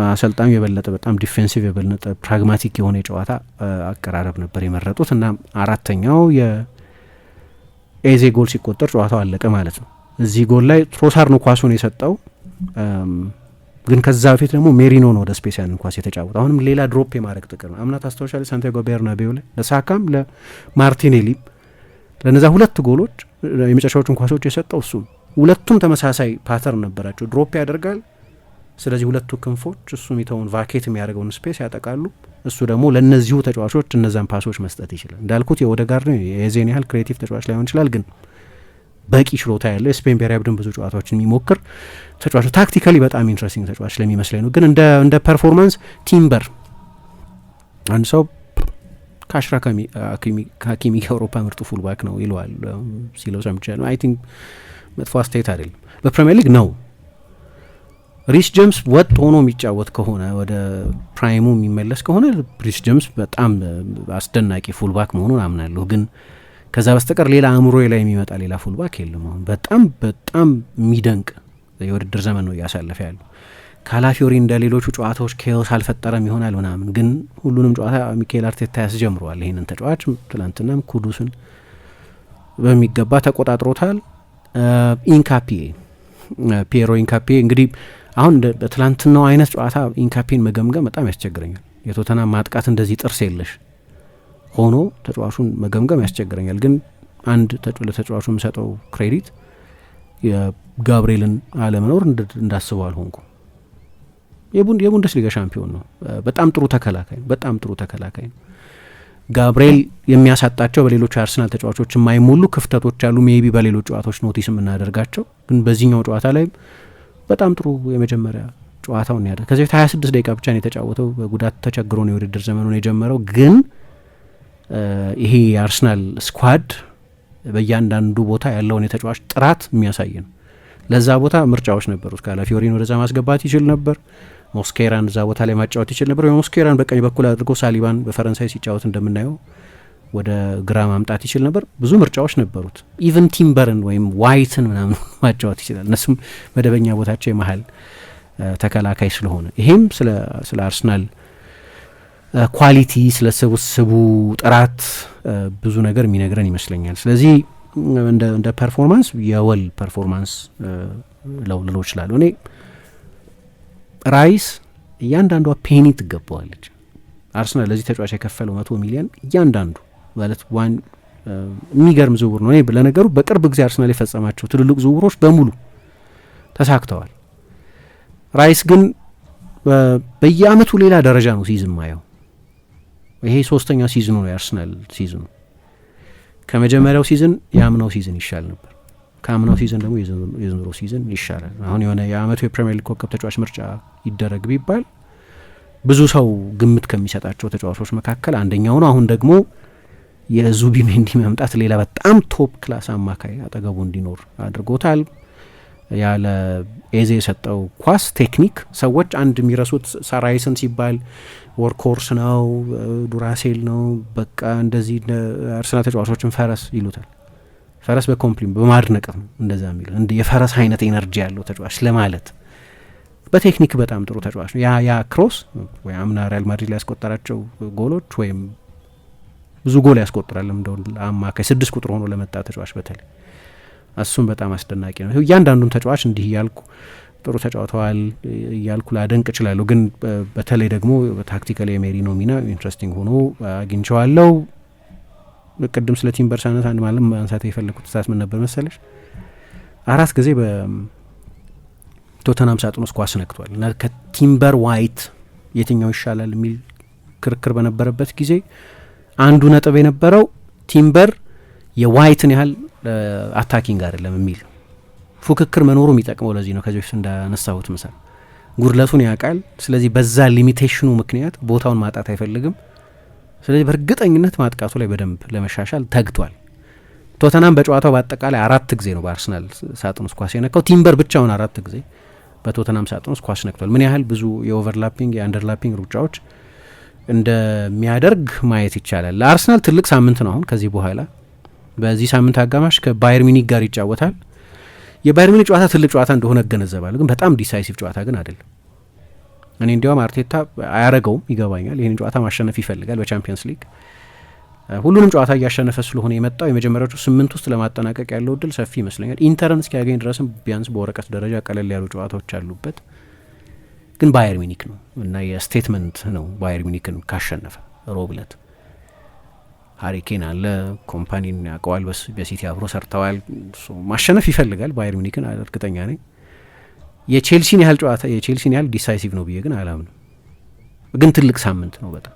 አሰልጣኙ የበለጠ በጣም ዲፌንሲቭ የበለጠ ፕራግማቲክ የሆነ የጨዋታ አቀራረብ ነበር የመረጡት እና አራተኛው የኤዜ ጎል ሲቆጠር ጨዋታው አለቀ ማለት ነው። እዚህ ጎል ላይ ትሮሳር ነው ኳሱን የሰጠው፣ ግን ከዛ በፊት ደግሞ ሜሪኖ ነው ወደ ስፔስ ያንን ኳስ የተጫወተ። አሁንም ሌላ ድሮፕ የማድረግ ጥቅም ነው። አምናት አስታውሻለሁ ሳንቲያጎ ቤርናቤው ላይ ለሳካም ለማርቲኔሊም ለነዛ 2 ጎሎች የመጨረሻዎቹን ኳሶች የሰጠው እሱ። ሁለቱም ተመሳሳይ ፓተርን ነበራቸው። ድሮፕ ያደርጋል። ስለዚህ 2 ክንፎች እሱ የሚተውን ቫኬት የሚያደርገውን ስፔስ ያጠቃሉ። እሱ ደግሞ ለእነዚሁ ተጫዋቾች እነዛን ፓሶች መስጠት ይችላል። እንዳልኩት የኦዴጋርድ ነው የዜን ያህል ክሬቲቭ ተጫዋች ላይሆን ይችላል፣ ግን በቂ ችሎታ ያለው የስፔን ብሔራዊ ቡድን ብዙ ጨዋታዎችን የሚሞክር ተጫዋች፣ ታክቲካሊ በጣም ኢንትረስቲንግ ተጫዋች ስለሚመስለኝ ነው። ግን እንደ ፐርፎርማንስ ቲምበር አንድ ሰው ከአሽራፍ ሀኪሚ የአውሮፓ ምርጡ ፉልባክ ነው ይለዋል ሲለው ሰምቻለሁ። አይ ቲንክ መጥፎ አስተያየት አይደለም። በፕሪሚየር ሊግ ነው ሪስ ጄምስ ወጥ ሆኖ የሚጫወት ከሆነ ወደ ፕራይሙ የሚመለስ ከሆነ ሪስ ጄምስ በጣም አስደናቂ ፉልባክ መሆኑን አምናለሁ። ግን ከዛ በስተቀር ሌላ አእምሮ ላይ የሚመጣ ሌላ ፉልባክ የለም። አሁን በጣም የሚደንቅ የውድድር ዘመን ነው እያሳለፈ ያለው። ካላፊዮሪ እንደ ሌሎቹ ጨዋታዎች ኬዮስ አልፈጠረም ይሆናል ምናምን፣ ግን ሁሉንም ጨዋታ ሚኬል አርቴታ ያስጀምረዋል ይህንን ተጫዋች። ትላንትናም ኩዱስን በሚገባ ተቆጣጥሮታል። ኢንካፒዬ ፒየሮ ኢንካፒዬ እንግዲህ አሁን በትላንትናው አይነት ጨዋታ ኢንካፒን መገምገም በጣም ያስቸግረኛል። የቶተናም ማጥቃት እንደዚህ ጥርስ የለሽ ሆኖ ተጫዋቹን መገምገም ያስቸግረኛል። ግን አንድ ለተጫዋቹ የምሰጠው ክሬዲት የጋብርኤልን አለመኖር እንዳስበው አልሆንኩም። የቡንደስሊጋ ሻምፒዮን ነው። በጣም ጥሩ ተከላካይ ነው። ጋብርኤል የሚያሳጣቸው በሌሎች አርሰናል ተጫዋቾች የማይሞሉ ክፍተቶች አሉ። ሜቢ በሌሎች ጨዋታዎች ኖቲስ የምናደርጋቸው፣ ግን በዚህኛው ጨዋታ ላይ በጣም ጥሩ የመጀመሪያ ጨዋታውን ያደ ከዚህ 26 ደቂቃ ብቻ ነው የተጫወተው። በጉዳት ተቸግሮ ነው የውድድር ዘመኑን የጀመረው። ግን ይሄ የአርሰናል ስኳድ በእያንዳንዱ ቦታ ያለውን የተጫዋች ጥራት የሚያሳይ ነው። ለዛ ቦታ ምርጫዎች ነበሩት። ካላፊዮሪን ወደዛ ማስገባት ይችል ነበር። ሞስኬራን እዛ ቦታ ላይ ማጫወት ይችል ነበር። ሞስኬራን በቀኝ በኩል አድርጎ ሳሊባን በፈረንሳይ ሲጫወት እንደምናየው ወደ ግራ ማምጣት ይችል ነበር። ብዙ ምርጫዎች ነበሩት። ኢቨን ቲምበርን ወይም ዋይትን ምናምን ማጫወት ይችላል። እነሱም መደበኛ ቦታቸው የመሀል ተከላካይ ስለሆነ ይሄም ስለ አርሰናል ኳሊቲ፣ ስለ ስብስቡ ጥራት ብዙ ነገር የሚነግረን ይመስለኛል። ስለዚህ እንደ ፐርፎርማንስ የወል ፐርፎርማንስ ልለው እችላለሁ። እኔ ራይስ እያንዳንዷ ፔኒ ትገባዋለች። አርሰናል ለዚህ ተጫዋች የከፈለው 100 ሚሊዮን እያንዳንዱ ማለት የሚገርም ዝውውር ነው። እኔ ለነገሩ በቅርብ ጊዜ አርሰናል የፈጸማቸው ትልልቅ ዝውውሮች በሙሉ ተሳክተዋል። ራይስ ግን በየአመቱ ሌላ ደረጃ ነው ሲዝን ማየው። ይሄ 3ኛ ሲዝኑ ነው የአርሰናል ሲዝኑ። ከመጀመሪያው ሲዝን የአምናው ሲዝን ይሻል ነበር። ከአምናው ሲዝን ደግሞ የዘንድሮ ሲዝን ይሻላል። አሁን የሆነ የአመቱ የፕሪሚየር ሊግ ኮከብ ተጫዋች ምርጫ ይደረግ ቢባል ብዙ ሰው ግምት ከሚሰጣቸው ተጫዋቾች መካከል አንደኛው ነው። አሁን ደግሞ የዙቢሜንዲ መምጣት ሌላ በጣም ቶፕ ክላስ አማካይ አጠገቡ እንዲኖር አድርጎታል። ያለ ኤዜ የሰጠው ኳስ ቴክኒክ ሰዎች አንድ የሚረሱት ሳራይስን ሲባል ወርክሆርስ ነው፣ ዱራሴል ነው፣ በቃ እንደዚህ አርሰናል ተጫዋቾችን ፈረስ ይሉታል። ፈረስ በኮምፕሊም በማድነቅ ነው እንደዛ የሚለው እንደ የፈረስ አይነት ኤነርጂ ያለው ተጫዋች ለማለት። በቴክኒክ በጣም ጥሩ ተጫዋች ነው። ያ ክሮስ ወይ አምና ሪያል ማድሪድ ላይ ያስቆጠራቸው ጎሎች ወይም ብዙ ጎል ያስቆጥራል እንደው አማካይ 6 ቁጥር ሆኖ ለመጣ ተጫዋች በተለይ እሱም በጣም አስደናቂ ነው። እያንዳንዱን ተጫዋች እንዲህ እያልኩ ጥሩ ተጫውተዋል እያልኩ ላደንቅ እችላለሁ። ግን በተለይ ደግሞ ታክቲካሊ የሜሪኖ ሚና ኢንትረስቲንግ ሆኖ አግኝቼዋለሁ። ቅድም ስለ ቲምበር ሳነት አንድ ማለት ማንሳት የፈለኩት ስታት ምን ነበር መሰለሽ? 4 ጊዜ በቶተናም ሳጥን ውስጥ ኳስ ነክቷል እና ከቲምበር ዋይት የትኛው ይሻላል የሚል ክርክር በነበረበት ጊዜ አንዱ ነጥብ የነበረው ቲምበር የዋይትን ያህል አታኪንግ አይደለም የሚል ፉክክር መኖሩ የሚጠቅመው ለዚህ ነው። ከዚህ በፊት እንዳነሳሁት ምሳል ጉድለቱን ያውቃል። ስለዚህ በዛ ሊሚቴሽኑ ምክንያት ቦታውን ማጣት አይፈልግም። ስለዚህ በእርግጠኝነት ማጥቃቱ ላይ በደንብ ለመሻሻል ተግቷል። ቶተናም በጨዋታው በአጠቃላይ 4 ጊዜ ነው በአርሰናል ሳጥን ውስጥ ኳስ የነካው። ቲምበር ብቻውን 4 ጊዜ በቶተናም ሳጥን ውስጥ ኳስ ነክቷል። ምን ያህል ብዙ የኦቨርላፒንግ የአንደርላፒንግ ሩጫዎች እንደሚያደርግ ማየት ይቻላል። ለአርሰናል ትልቅ ሳምንት ነው አሁን ከዚህ በኋላ በዚህ ሳምንት አጋማሽ ከባየር ሚኒክ ጋር ይጫወታል። የባየር ሚኒክ ጨዋታ ትልቅ ጨዋታ እንደሆነ እገነዘባለሁ፣ ግን በጣም ዲሳይሲቭ ጨዋታ ግን አይደለም። እኔ እንዲያውም አርቴታ አያረገውም ይገባኛል። ይህን ጨዋታ ማሸነፍ ይፈልጋል። በቻምፒየንስ ሊግ ሁሉንም ጨዋታ እያሸነፈ ስለሆነ የመጣው የመጀመሪያዎቹ 8 ውስጥ ለማጠናቀቅ ያለው እድል ሰፊ ይመስለኛል። ኢንተርን እስኪያገኝ ድረስም ቢያንስ በወረቀት ደረጃ ቀለል ያሉ ጨዋታዎች አሉበት። ግን ባየር ሚኒክ ነው እና የስቴትመንት ነው ባየር ሚኒክን ካሸነፈ ሮብለት ሀሪኬን አለ፣ ኮምፓኒን ያውቀዋል፣ በሲቲ አብሮ ሰርተዋል። ማሸነፍ ይፈልጋል ባየር ሚኒክን እርግጠኛ ነኝ። የቼልሲን ያህል ጨዋታ የቼልሲን ያህል ዲሳይሲቭ ነው ብዬ ግን አላምንም። ግን ትልቅ ሳምንት ነው በጣም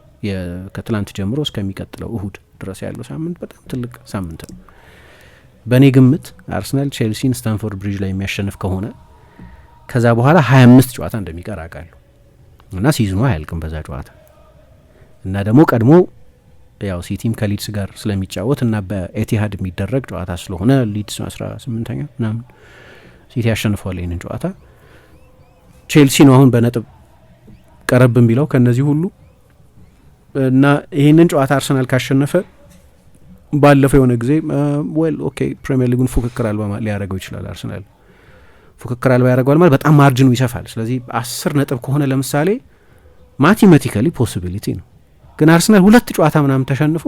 ከትላንት ጀምሮ እስከሚቀጥለው እሁድ ድረስ ያለው ሳምንት በጣም ትልቅ ሳምንት ነው። በእኔ ግምት አርሰናል ቼልሲን ስታንፎርድ ብሪጅ ላይ የሚያሸንፍ ከሆነ ከዛ በኋላ 25 ጨዋታ እንደሚቀር አውቃለሁ እና ሲዝኑ አያልቅም በዛ ጨዋታ እና ደግሞ ቀድሞ ያው ሲቲም ከሊድስ ጋር ስለሚጫወት እና በኤቲሃድ የሚደረግ ጨዋታ ስለሆነ ሊድስ 18ኛ ምናምን ሲቲ ያሸንፈዋል ይህንን ጨዋታ። ቼልሲ ነው አሁን በነጥብ ቀረብ ቢለው ከነዚህ ሁሉ እና ይህንን ጨዋታ አርሰናል ካሸነፈ ባለፈው የሆነ ጊዜ ዌል ኦኬ ፕሪሚየር ሊጉን ፉክክር አልባ ሊያደርገው ይችላል። አርሰናል ፉክክር አልባ ያደርገዋል ማለት በጣም ማርጅኑ ይሰፋል። ስለዚህ 10 ነጥብ ከሆነ ለምሳሌ ማቴማቲካሊ ፖሲቢሊቲ ነው። ግን አርሰናል 2 ጨዋታ ምናምን ተሸንፎ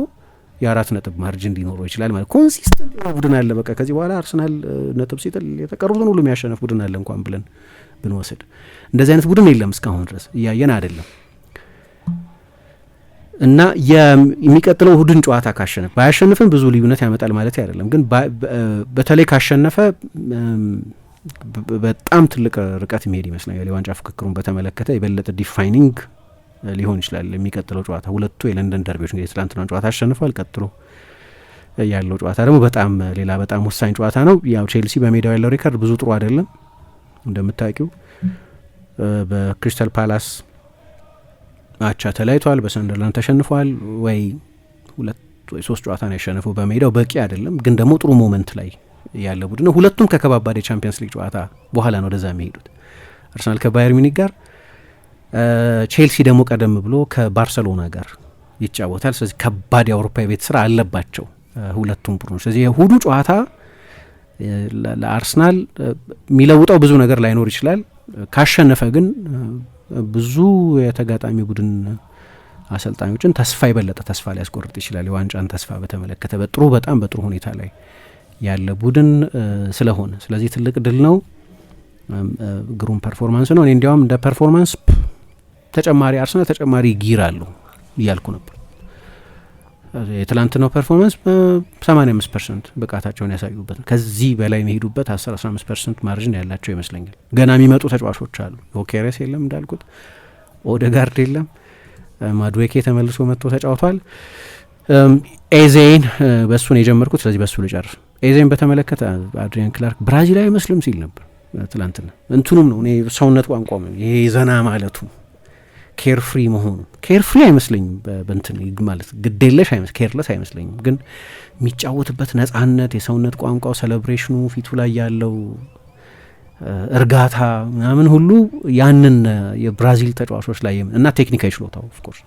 የ4 ነጥብ ማርጅን ሊኖረው ይችላል ማለት ኮንሲስተንት ቡድን አለ። በቃ ከዚህ በኋላ አርሰናል ነጥብ ሲጥል የተቀሩትን ሁሉ የሚያሸንፍ ቡድን አለ እንኳን ብለን ብንወስድ እንደዚህ አይነት ቡድን የለም እስካሁን ድረስ እያየን አይደለም። እና የሚቀጥለው እሁድን ጨዋታ ካሸነፈ ባያሸንፍም ብዙ ልዩነት ያመጣል ማለት አይደለም፣ ግን በተለይ ካሸነፈ በጣም ትልቅ ርቀት የሚሄድ ይመስለኛል። የዋንጫ ፍክክሩን በተመለከተ የበለጠ ዲፋይኒንግ ሊሆን ይችላል የሚቀጥለው ጨዋታ። ሁለቱ የለንደን ደርቢዎች እንግዲህ ትላንትናን ጨዋታ አሸንፏል። ቀጥሎ ያለው ጨዋታ ደግሞ ሌላ በጣም ወሳኝ ጨዋታ ነው። ያው ቼልሲ በሜዳው ያለው ሪከርድ ብዙ ጥሩ አይደለም እንደምታውቂው። በክሪስታል ፓላስ አቻ ተለያይቷል፣ በሰንደርላንድ ተሸንፏል። ወይ 2 ወይ 3 ጨዋታ ነው ያሸነፈው በሜዳው፣ በቂ አይደለም ግን ደግሞ ጥሩ ሞመንት ላይ ያለ ቡድን ነው። ሁለቱም ከከባባድ የቻምፒየንስ ሊግ ጨዋታ በኋላ ነው ወደዛ የሚሄዱት። አርሰናል ከባየር ሚኒክ ጋር፣ ቼልሲ ደግሞ ቀደም ብሎ ከባርሰሎና ጋር ይጫወታል። ስለዚህ ከባድ የአውሮፓ የቤት ስራ አለባቸው ሁለቱም ቡድኖች። ስለዚህ የእሁዱ ጨዋታ ለአርሰናል የሚለውጠው ብዙ ነገር ላይኖር ይችላል። ካሸነፈ ግን ብዙ የተጋጣሚ ቡድን አሰልጣኞችን የበለጠ ተስፋ ሊያስቆርጥ ይችላል። የዋንጫን ተስፋ በተመለከተ በጣም በጥሩ ሁኔታ ላይ ያለ ቡድን ስለሆነ፣ ስለዚህ ትልቅ ድል ነው። ግሩም ፐርፎርማንስ ነው። እኔ እንዲያውም እንደ ፐርፎርማንስ ተጨማሪ አርሰናል ተጨማሪ ጊር አለው እያልኩ ነበር። የትላንትናው ፐርፎርማንስ 85% ብቃታቸውን ያሳዩበት ነው። ከዚህ በላይ የሚሄዱበት 10-15% ማርጅን ያላቸው ይመስለኛል። ገና የሚመጡ ተጫዋቾች አሉ። ዮኬሬስ የለም እንዳልኩት፣ ኦዴጋርድ የለም፣ ማድዌኬ ተመልሶ መጥቶ ተጫውቷል። ኤዜን በሱ ነው የጀመርኩት፣ ስለዚህ በሱ ልጨርስ። ኤዜን በተመለከተ አድሪያን ክላርክ ብራዚላዊ አይመስልም ሲል ነበር ትላንትና። እንትኑም ነው እኔ ሰውነት ቋንቋም ይሄ ዘና ማለቱ ኬርፍሪ መሆኑ ኬርፍሪ አይመስለኝም። በእንትን ማለት ግዴለሽ ኬርለስ አይመስለኝም። ግን የሚጫወትበት ነጻነት፣ የሰውነት ቋንቋው፣ ሴሌብሬሽኑ፣ ፊቱ ላይ ያለው እርጋታ ምናምን ሁሉ ያንን የብራዚል ተጫዋቾች ላይ እና ቴክኒካዊ ችሎታው ኦፍኮርስ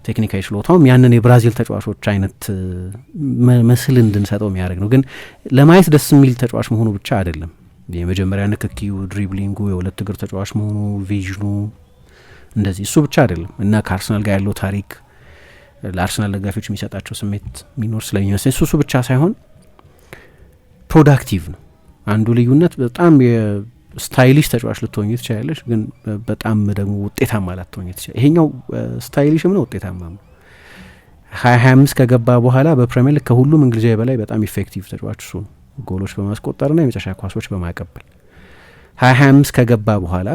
ቴክኒካዊ ችሎታውም ያንን የብራዚል ተጫዋቾች አይነት መስል እንድንሰጠው የሚያደርግ ነው። ግን ለማየት ደስ የሚል ተጫዋች መሆኑ ብቻ አይደለም። የመጀመሪያ ንክኪው፣ ድሪብሊንጉ፣ የሁለት እግር ተጫዋች መሆኑ፣ ቪዥኑ እንደዚህ እሱ ብቻ አይደለም እና ከአርሰናል ጋር ያለው ታሪክ ለአርሰናል ደጋፊዎች የሚሰጣቸው ስሜት የሚኖር ስለሚመስለኝ እሱ ብቻ ሳይሆን ፕሮዳክቲቭ ነው። አንዱ ልዩነት በጣም የስታይሊሽ ተጫዋች ልትሆኝ ትችላለች፣ ግን በጣም ደግሞ ውጤታማ ላትሆኝ ትችላለች። ይሄኛው ስታይሊሽም ነው ውጤታማ ነው። 2025 ከገባ በኋላ በፕሪሚየር ሊግ ከሁሉም እንግሊዛዊ በላይ በጣም ኢፌክቲቭ ተጫዋች እሱ ነው፣ ጎሎች በማስቆጠርና የመጨረሻ ኳሶች በማቀበል 2025 ከገባ በኋላ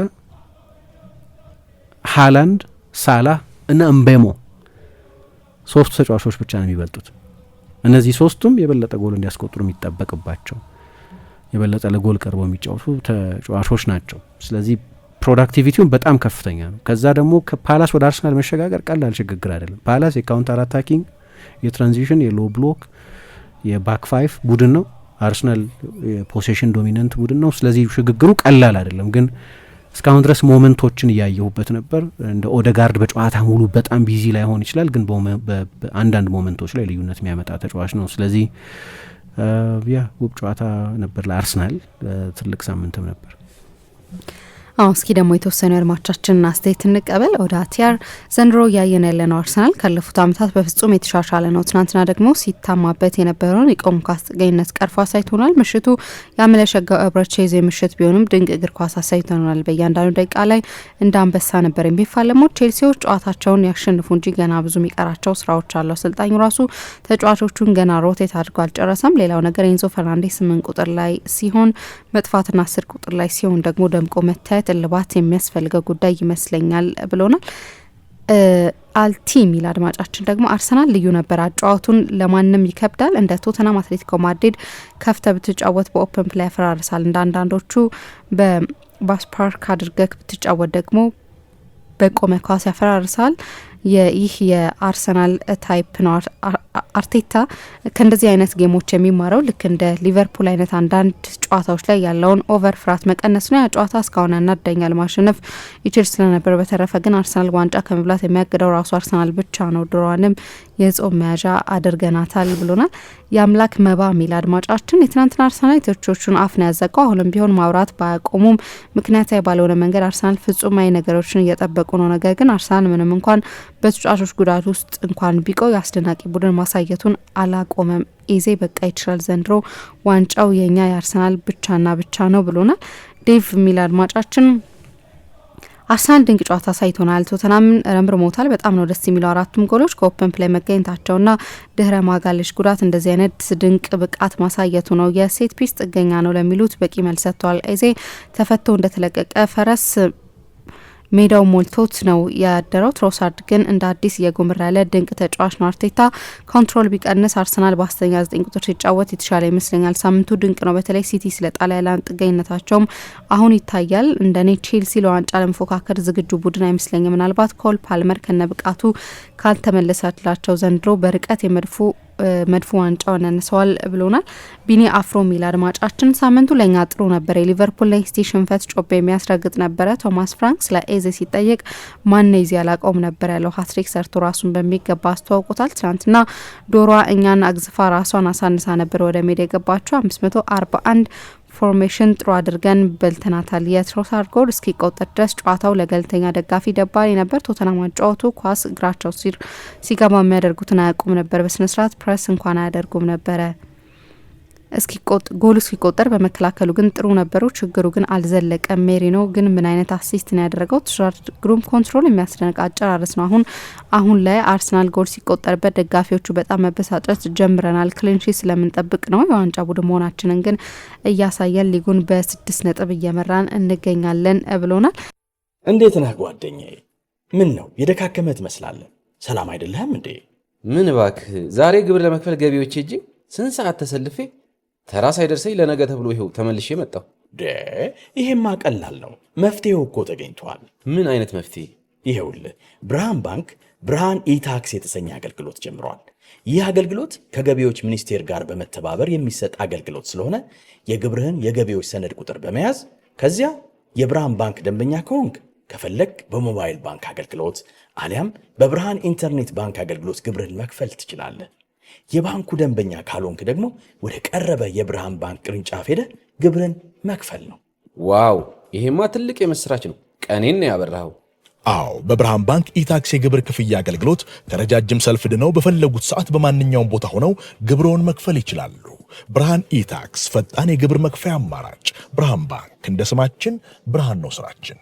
ሃላንድ፣ ሳላህ እና እምቤሞ 3 ተጫዋቾች ብቻ ነው የሚበልጡት። እነዚህ 3ቱም የበለጠ ጎል እንዲያስቆጥሩ የሚጠበቅባቸው የበለጠ ለጎል ቀርበው የሚጫወቱ ተጫዋቾች ናቸው። ስለዚህ ፕሮዳክቲቪቲውን በጣም ከፍተኛ ነው። ከዛ ደግሞ ከፓላስ ወደ አርሰናል መሸጋገር ቀላል ሽግግር አይደለም። ፓላስ የካውንተር አታኪንግ፣ የትራንዚሽን፣ የሎ ብሎክ፣ የባክ ፋይፍ ቡድን ነው። አርሰናል የፖሴሽን ዶሚነንት ቡድን ነው። ስለዚህ ሽግግሩ ቀላል አይደለም። ግን እስካሁን ድረስ ሞመንቶችን እያየሁበት ነበር። እንደ ኦደጋርድ በጨዋታ ሙሉ በጣም ቢዚ ላይሆን ይችላል፣ ግን በአንዳንድ ሞመንቶች ላይ ልዩነት የሚያመጣ ተጫዋች ነው። ስለዚህ ውብ ጨዋታ ነበር ለአርሰናል፣ ትልቅ ሳምንትም ነበር። እስኪ ደግሞ የተወሰኑ አድማጮቻችንን አስተያየት እንቀበል። ወደ አቲያር ዘንድሮ እያየን ያለነው አርሰናል ካለፉት ዓመታት በፍጹም የተሻሻለ ነው። ትናንትና ደግሞ ሲታማበት የነበረውን የቆም ኳስ ጥገኝነት ቀርፎ አሳይቶናል። ምሽቱ ያመለሸጋው ኤብረቺዜ ምሽት ቢሆንም ድንቅ እግር ኳስ አሳይቶናል። በእያንዳንዱ ደቂቃ ላይ እንደ አንበሳ ነበር የሚፋለሙት። ቼልሲዎች ጨዋታቸውን ያሸንፉ እንጂ ገና ብዙ የሚቀራቸው ስራዎች አሉ። አሰልጣኙ ራሱ ተጫዋቾቹን ገና ሮቴት አድርጎ አልጨረሰም። ሌላው ነገር ኤንዞ ፈርናንዴስ 8 ቁጥር ላይ ሲሆን መጥፋትና 10 ቁጥር ላይ ሲሆን ደግሞ ደምቆ መታየት እልባት የሚያስፈልገው ጉዳይ ይመስለኛል ብሎናል። አልቲ ሚል አድማጫችን ደግሞ አርሰናል ልዩ ነበር፣ አጫዋቱን ለማንም ይከብዳል። እንደ ቶተናም፣ አትሌቲኮ ማድሪድ ከፍተ ብትጫወት በኦፕን ፕላይ ያፈራርሳል። እንደ አንዳንዶቹ በባስፓርክ አድርገህ ብትጫወት ደግሞ በቆመ ኳስ ያፈራርሳል። ይህ የአርሰናል ታይፕ ነው። አርቴታ ከእንደዚህ አይነት ጌሞች የሚማረው ልክ እንደ ሊቨርፑል አይነት አንዳንድ ጨዋታዎች ላይ ያለውን ኦቨር ፍራት መቀነስ ነው። ያ ጨዋታ እስካሁን ያናደኛል፣ ማሸነፍ ይችል ስለነበር። በተረፈ ግን አርሰናል ዋንጫ ከመብላት የሚያግደው ራሱ አርሰናል ብቻ ነው። ድሮዋንም የጾም መያዣ አድርገናታል ብሎናል። የአምላክ መባ ሚል አድማጫችን የትናንትና አርሰናል ተቾቹን አፍ ነው ያዘጋው። አሁንም ቢሆን ማውራት ባያቆሙም ምክንያታዊ ባልሆነ መንገድ አርሰናል ፍጹማዊ ነገሮችን እየጠበቁ ነው። ነገር ግን አርሰናል ምንም እንኳን በተጫዋቾች ጉዳት ውስጥ እንኳን ቢቆይ አስደናቂ ቡድን ማሳየቱን አላቆመም። ኢዜ በቃ ይችላል፣ ዘንድሮ ዋንጫው የኛ የአርሰናል ብቻና ብቻ ነው ብሎናል። ዴቭ ሚል አድማጫችን አርሰናል ድንቅ ጨዋታ ሳይቶናል። ቶተናምን ረምርሞታል። በጣም ነው ደስ የሚለው አራቱም ጎሎች ከኦፕን ፕሌይ መገኘታቸውና ድህረ ማጋለሽ ጉዳት እንደዚህ አይነት ድንቅ ብቃት ማሳየቱ ነው። የሴት ፒስ ጥገኛ ነው ለሚሉት በቂ መልስ ሰጥቷል። ኤዜ ተፈቶ እንደተለቀቀ ፈረስ ሜዳው ሞልቶት ነው ያደረው። ትሮሳርድ ግን እንደ አዲስ እየጎመራ ያለ ድንቅ ተጫዋች ነው። አርቴታ ኮንትሮል ቢቀንስ አርሰናል በአስተኛ 9 ቁጥር ሲጫወት የተሻለ ይመስለኛል። ሳምንቱ ድንቅ ነው። በተለይ ሲቲ ስለ ጣሊያን ጥገኝነታቸውም አሁን ይታያል። እንደኔ ቼልሲ ለዋንጫ ለመፎካከር ዝግጁ ቡድን አይመስለኝም። ምናልባት ኮል ፓልመር ከነብቃቱ ካልተመለሰላቸው ዘንድሮ በርቀት መድፉ ዋንጫውን ያነሰዋል ብሎናል። ቢኒ አፍሮ ሚል አድማጫችን ሳምንቱ ለኛ ጥሩ ነበር። የሊቨርፑል ሌስቲ ሽንፈት ጮቤ የሚያስረግጥ ነበረ። ቶማስ ፍራንክ ስለ ኤዜ ሲጠየቅ ማነዚ ያላቀውም ነበር ያለው። ሀትሪክ ሰርቶ ራሱን በሚገባ አስተዋውቁታል። ትናንትና ዶሯ እኛን አግዝፋ ራሷን አሳንሳ ነበር ወደ ሜዳ የገባቸው። 541 ፎርሜሽን ጥሩ አድርገን በልተናታል። የትሮሳርድ ጎል እስኪቆጠር ድረስ ጨዋታው ለገለልተኛ ደጋፊ ደባሪ ነበር። ቶተናም ጨዋቱ ኳስ እግራቸው ሲገባ የሚያደርጉትን አያውቁም ነበር። በስነስርዓት ፕሬስ እንኳን አያደርጉም ነበረ። ጎሉ እስኪቆጠር በመከላከሉ ግን ጥሩ ነበሩ። ችግሩ ግን አልዘለቀም። ሜሪኖ ግን ምን አይነት አሲስት ነው ያደረገው? ትሮሳርድ ግሩም ኮንትሮል፣ የሚያስደንቅ አጨራረስ ነው። አሁን ላይ አርሰናል ጎል ሲቆጠርበት ደጋፊዎቹ በጣም መበሳጨት ጀምረናል። ክሊንሺት ስለምንጠብቅ ነው የዋንጫ ቡድን መሆናችንን ግን እያሳየን ሊጉን በ6 ነጥብ እየመራን እንገኛለን ብሎናል። እንዴት ነህ ጓደኛዬ? ምን ነው የደካከመ ትመስላለህ። ሰላም አይደለህም እንዴ? ምን እባክህ፣ ዛሬ ግብር ለመክፈል ገቢዎች ሄጄ ስንት ሰዓት ተሰልፌ ተራ ሳይደርሰኝ ለነገ ተብሎ ይኸው ተመልሼ መጣሁ። ይሄማ ቀላል ነው። መፍትሄው እኮ ተገኝቷል። ምን አይነት መፍትሄ? ይኸውልህ ብርሃን ባንክ ብርሃን ኢታክስ የተሰኘ አገልግሎት ጀምሯል። ይህ አገልግሎት ከገቢዎች ሚኒስቴር ጋር በመተባበር የሚሰጥ አገልግሎት ስለሆነ የግብርህን የገቢዎች ሰነድ ቁጥር በመያዝ ከዚያ የብርሃን ባንክ ደንበኛ ከሆንክ ከፈለግ በሞባይል ባንክ አገልግሎት አሊያም በብርሃን ኢንተርኔት ባንክ አገልግሎት ግብርህን መክፈል ትችላለህ። የባንኩ ደንበኛ ካልሆንክ ደግሞ ወደ ቀረበ የብርሃን ባንክ ቅርንጫፍ ሄደህ ግብርን መክፈል ነው። ዋው! ይሄማ ትልቅ የምስራች ነው። ቀኔን ያበራኸው። አዎ፣ በብርሃን ባንክ ኢታክስ የግብር ክፍያ አገልግሎት ከረጃጅም ሰልፍ ድነው በፈለጉት ሰዓት በማንኛውም ቦታ ሆነው ግብሮን መክፈል ይችላሉ። ብርሃን ኢታክስ ፈጣን የግብር መክፈያ አማራጭ። ብርሃን ባንክ እንደ ስማችን ብርሃን ነው ስራችን።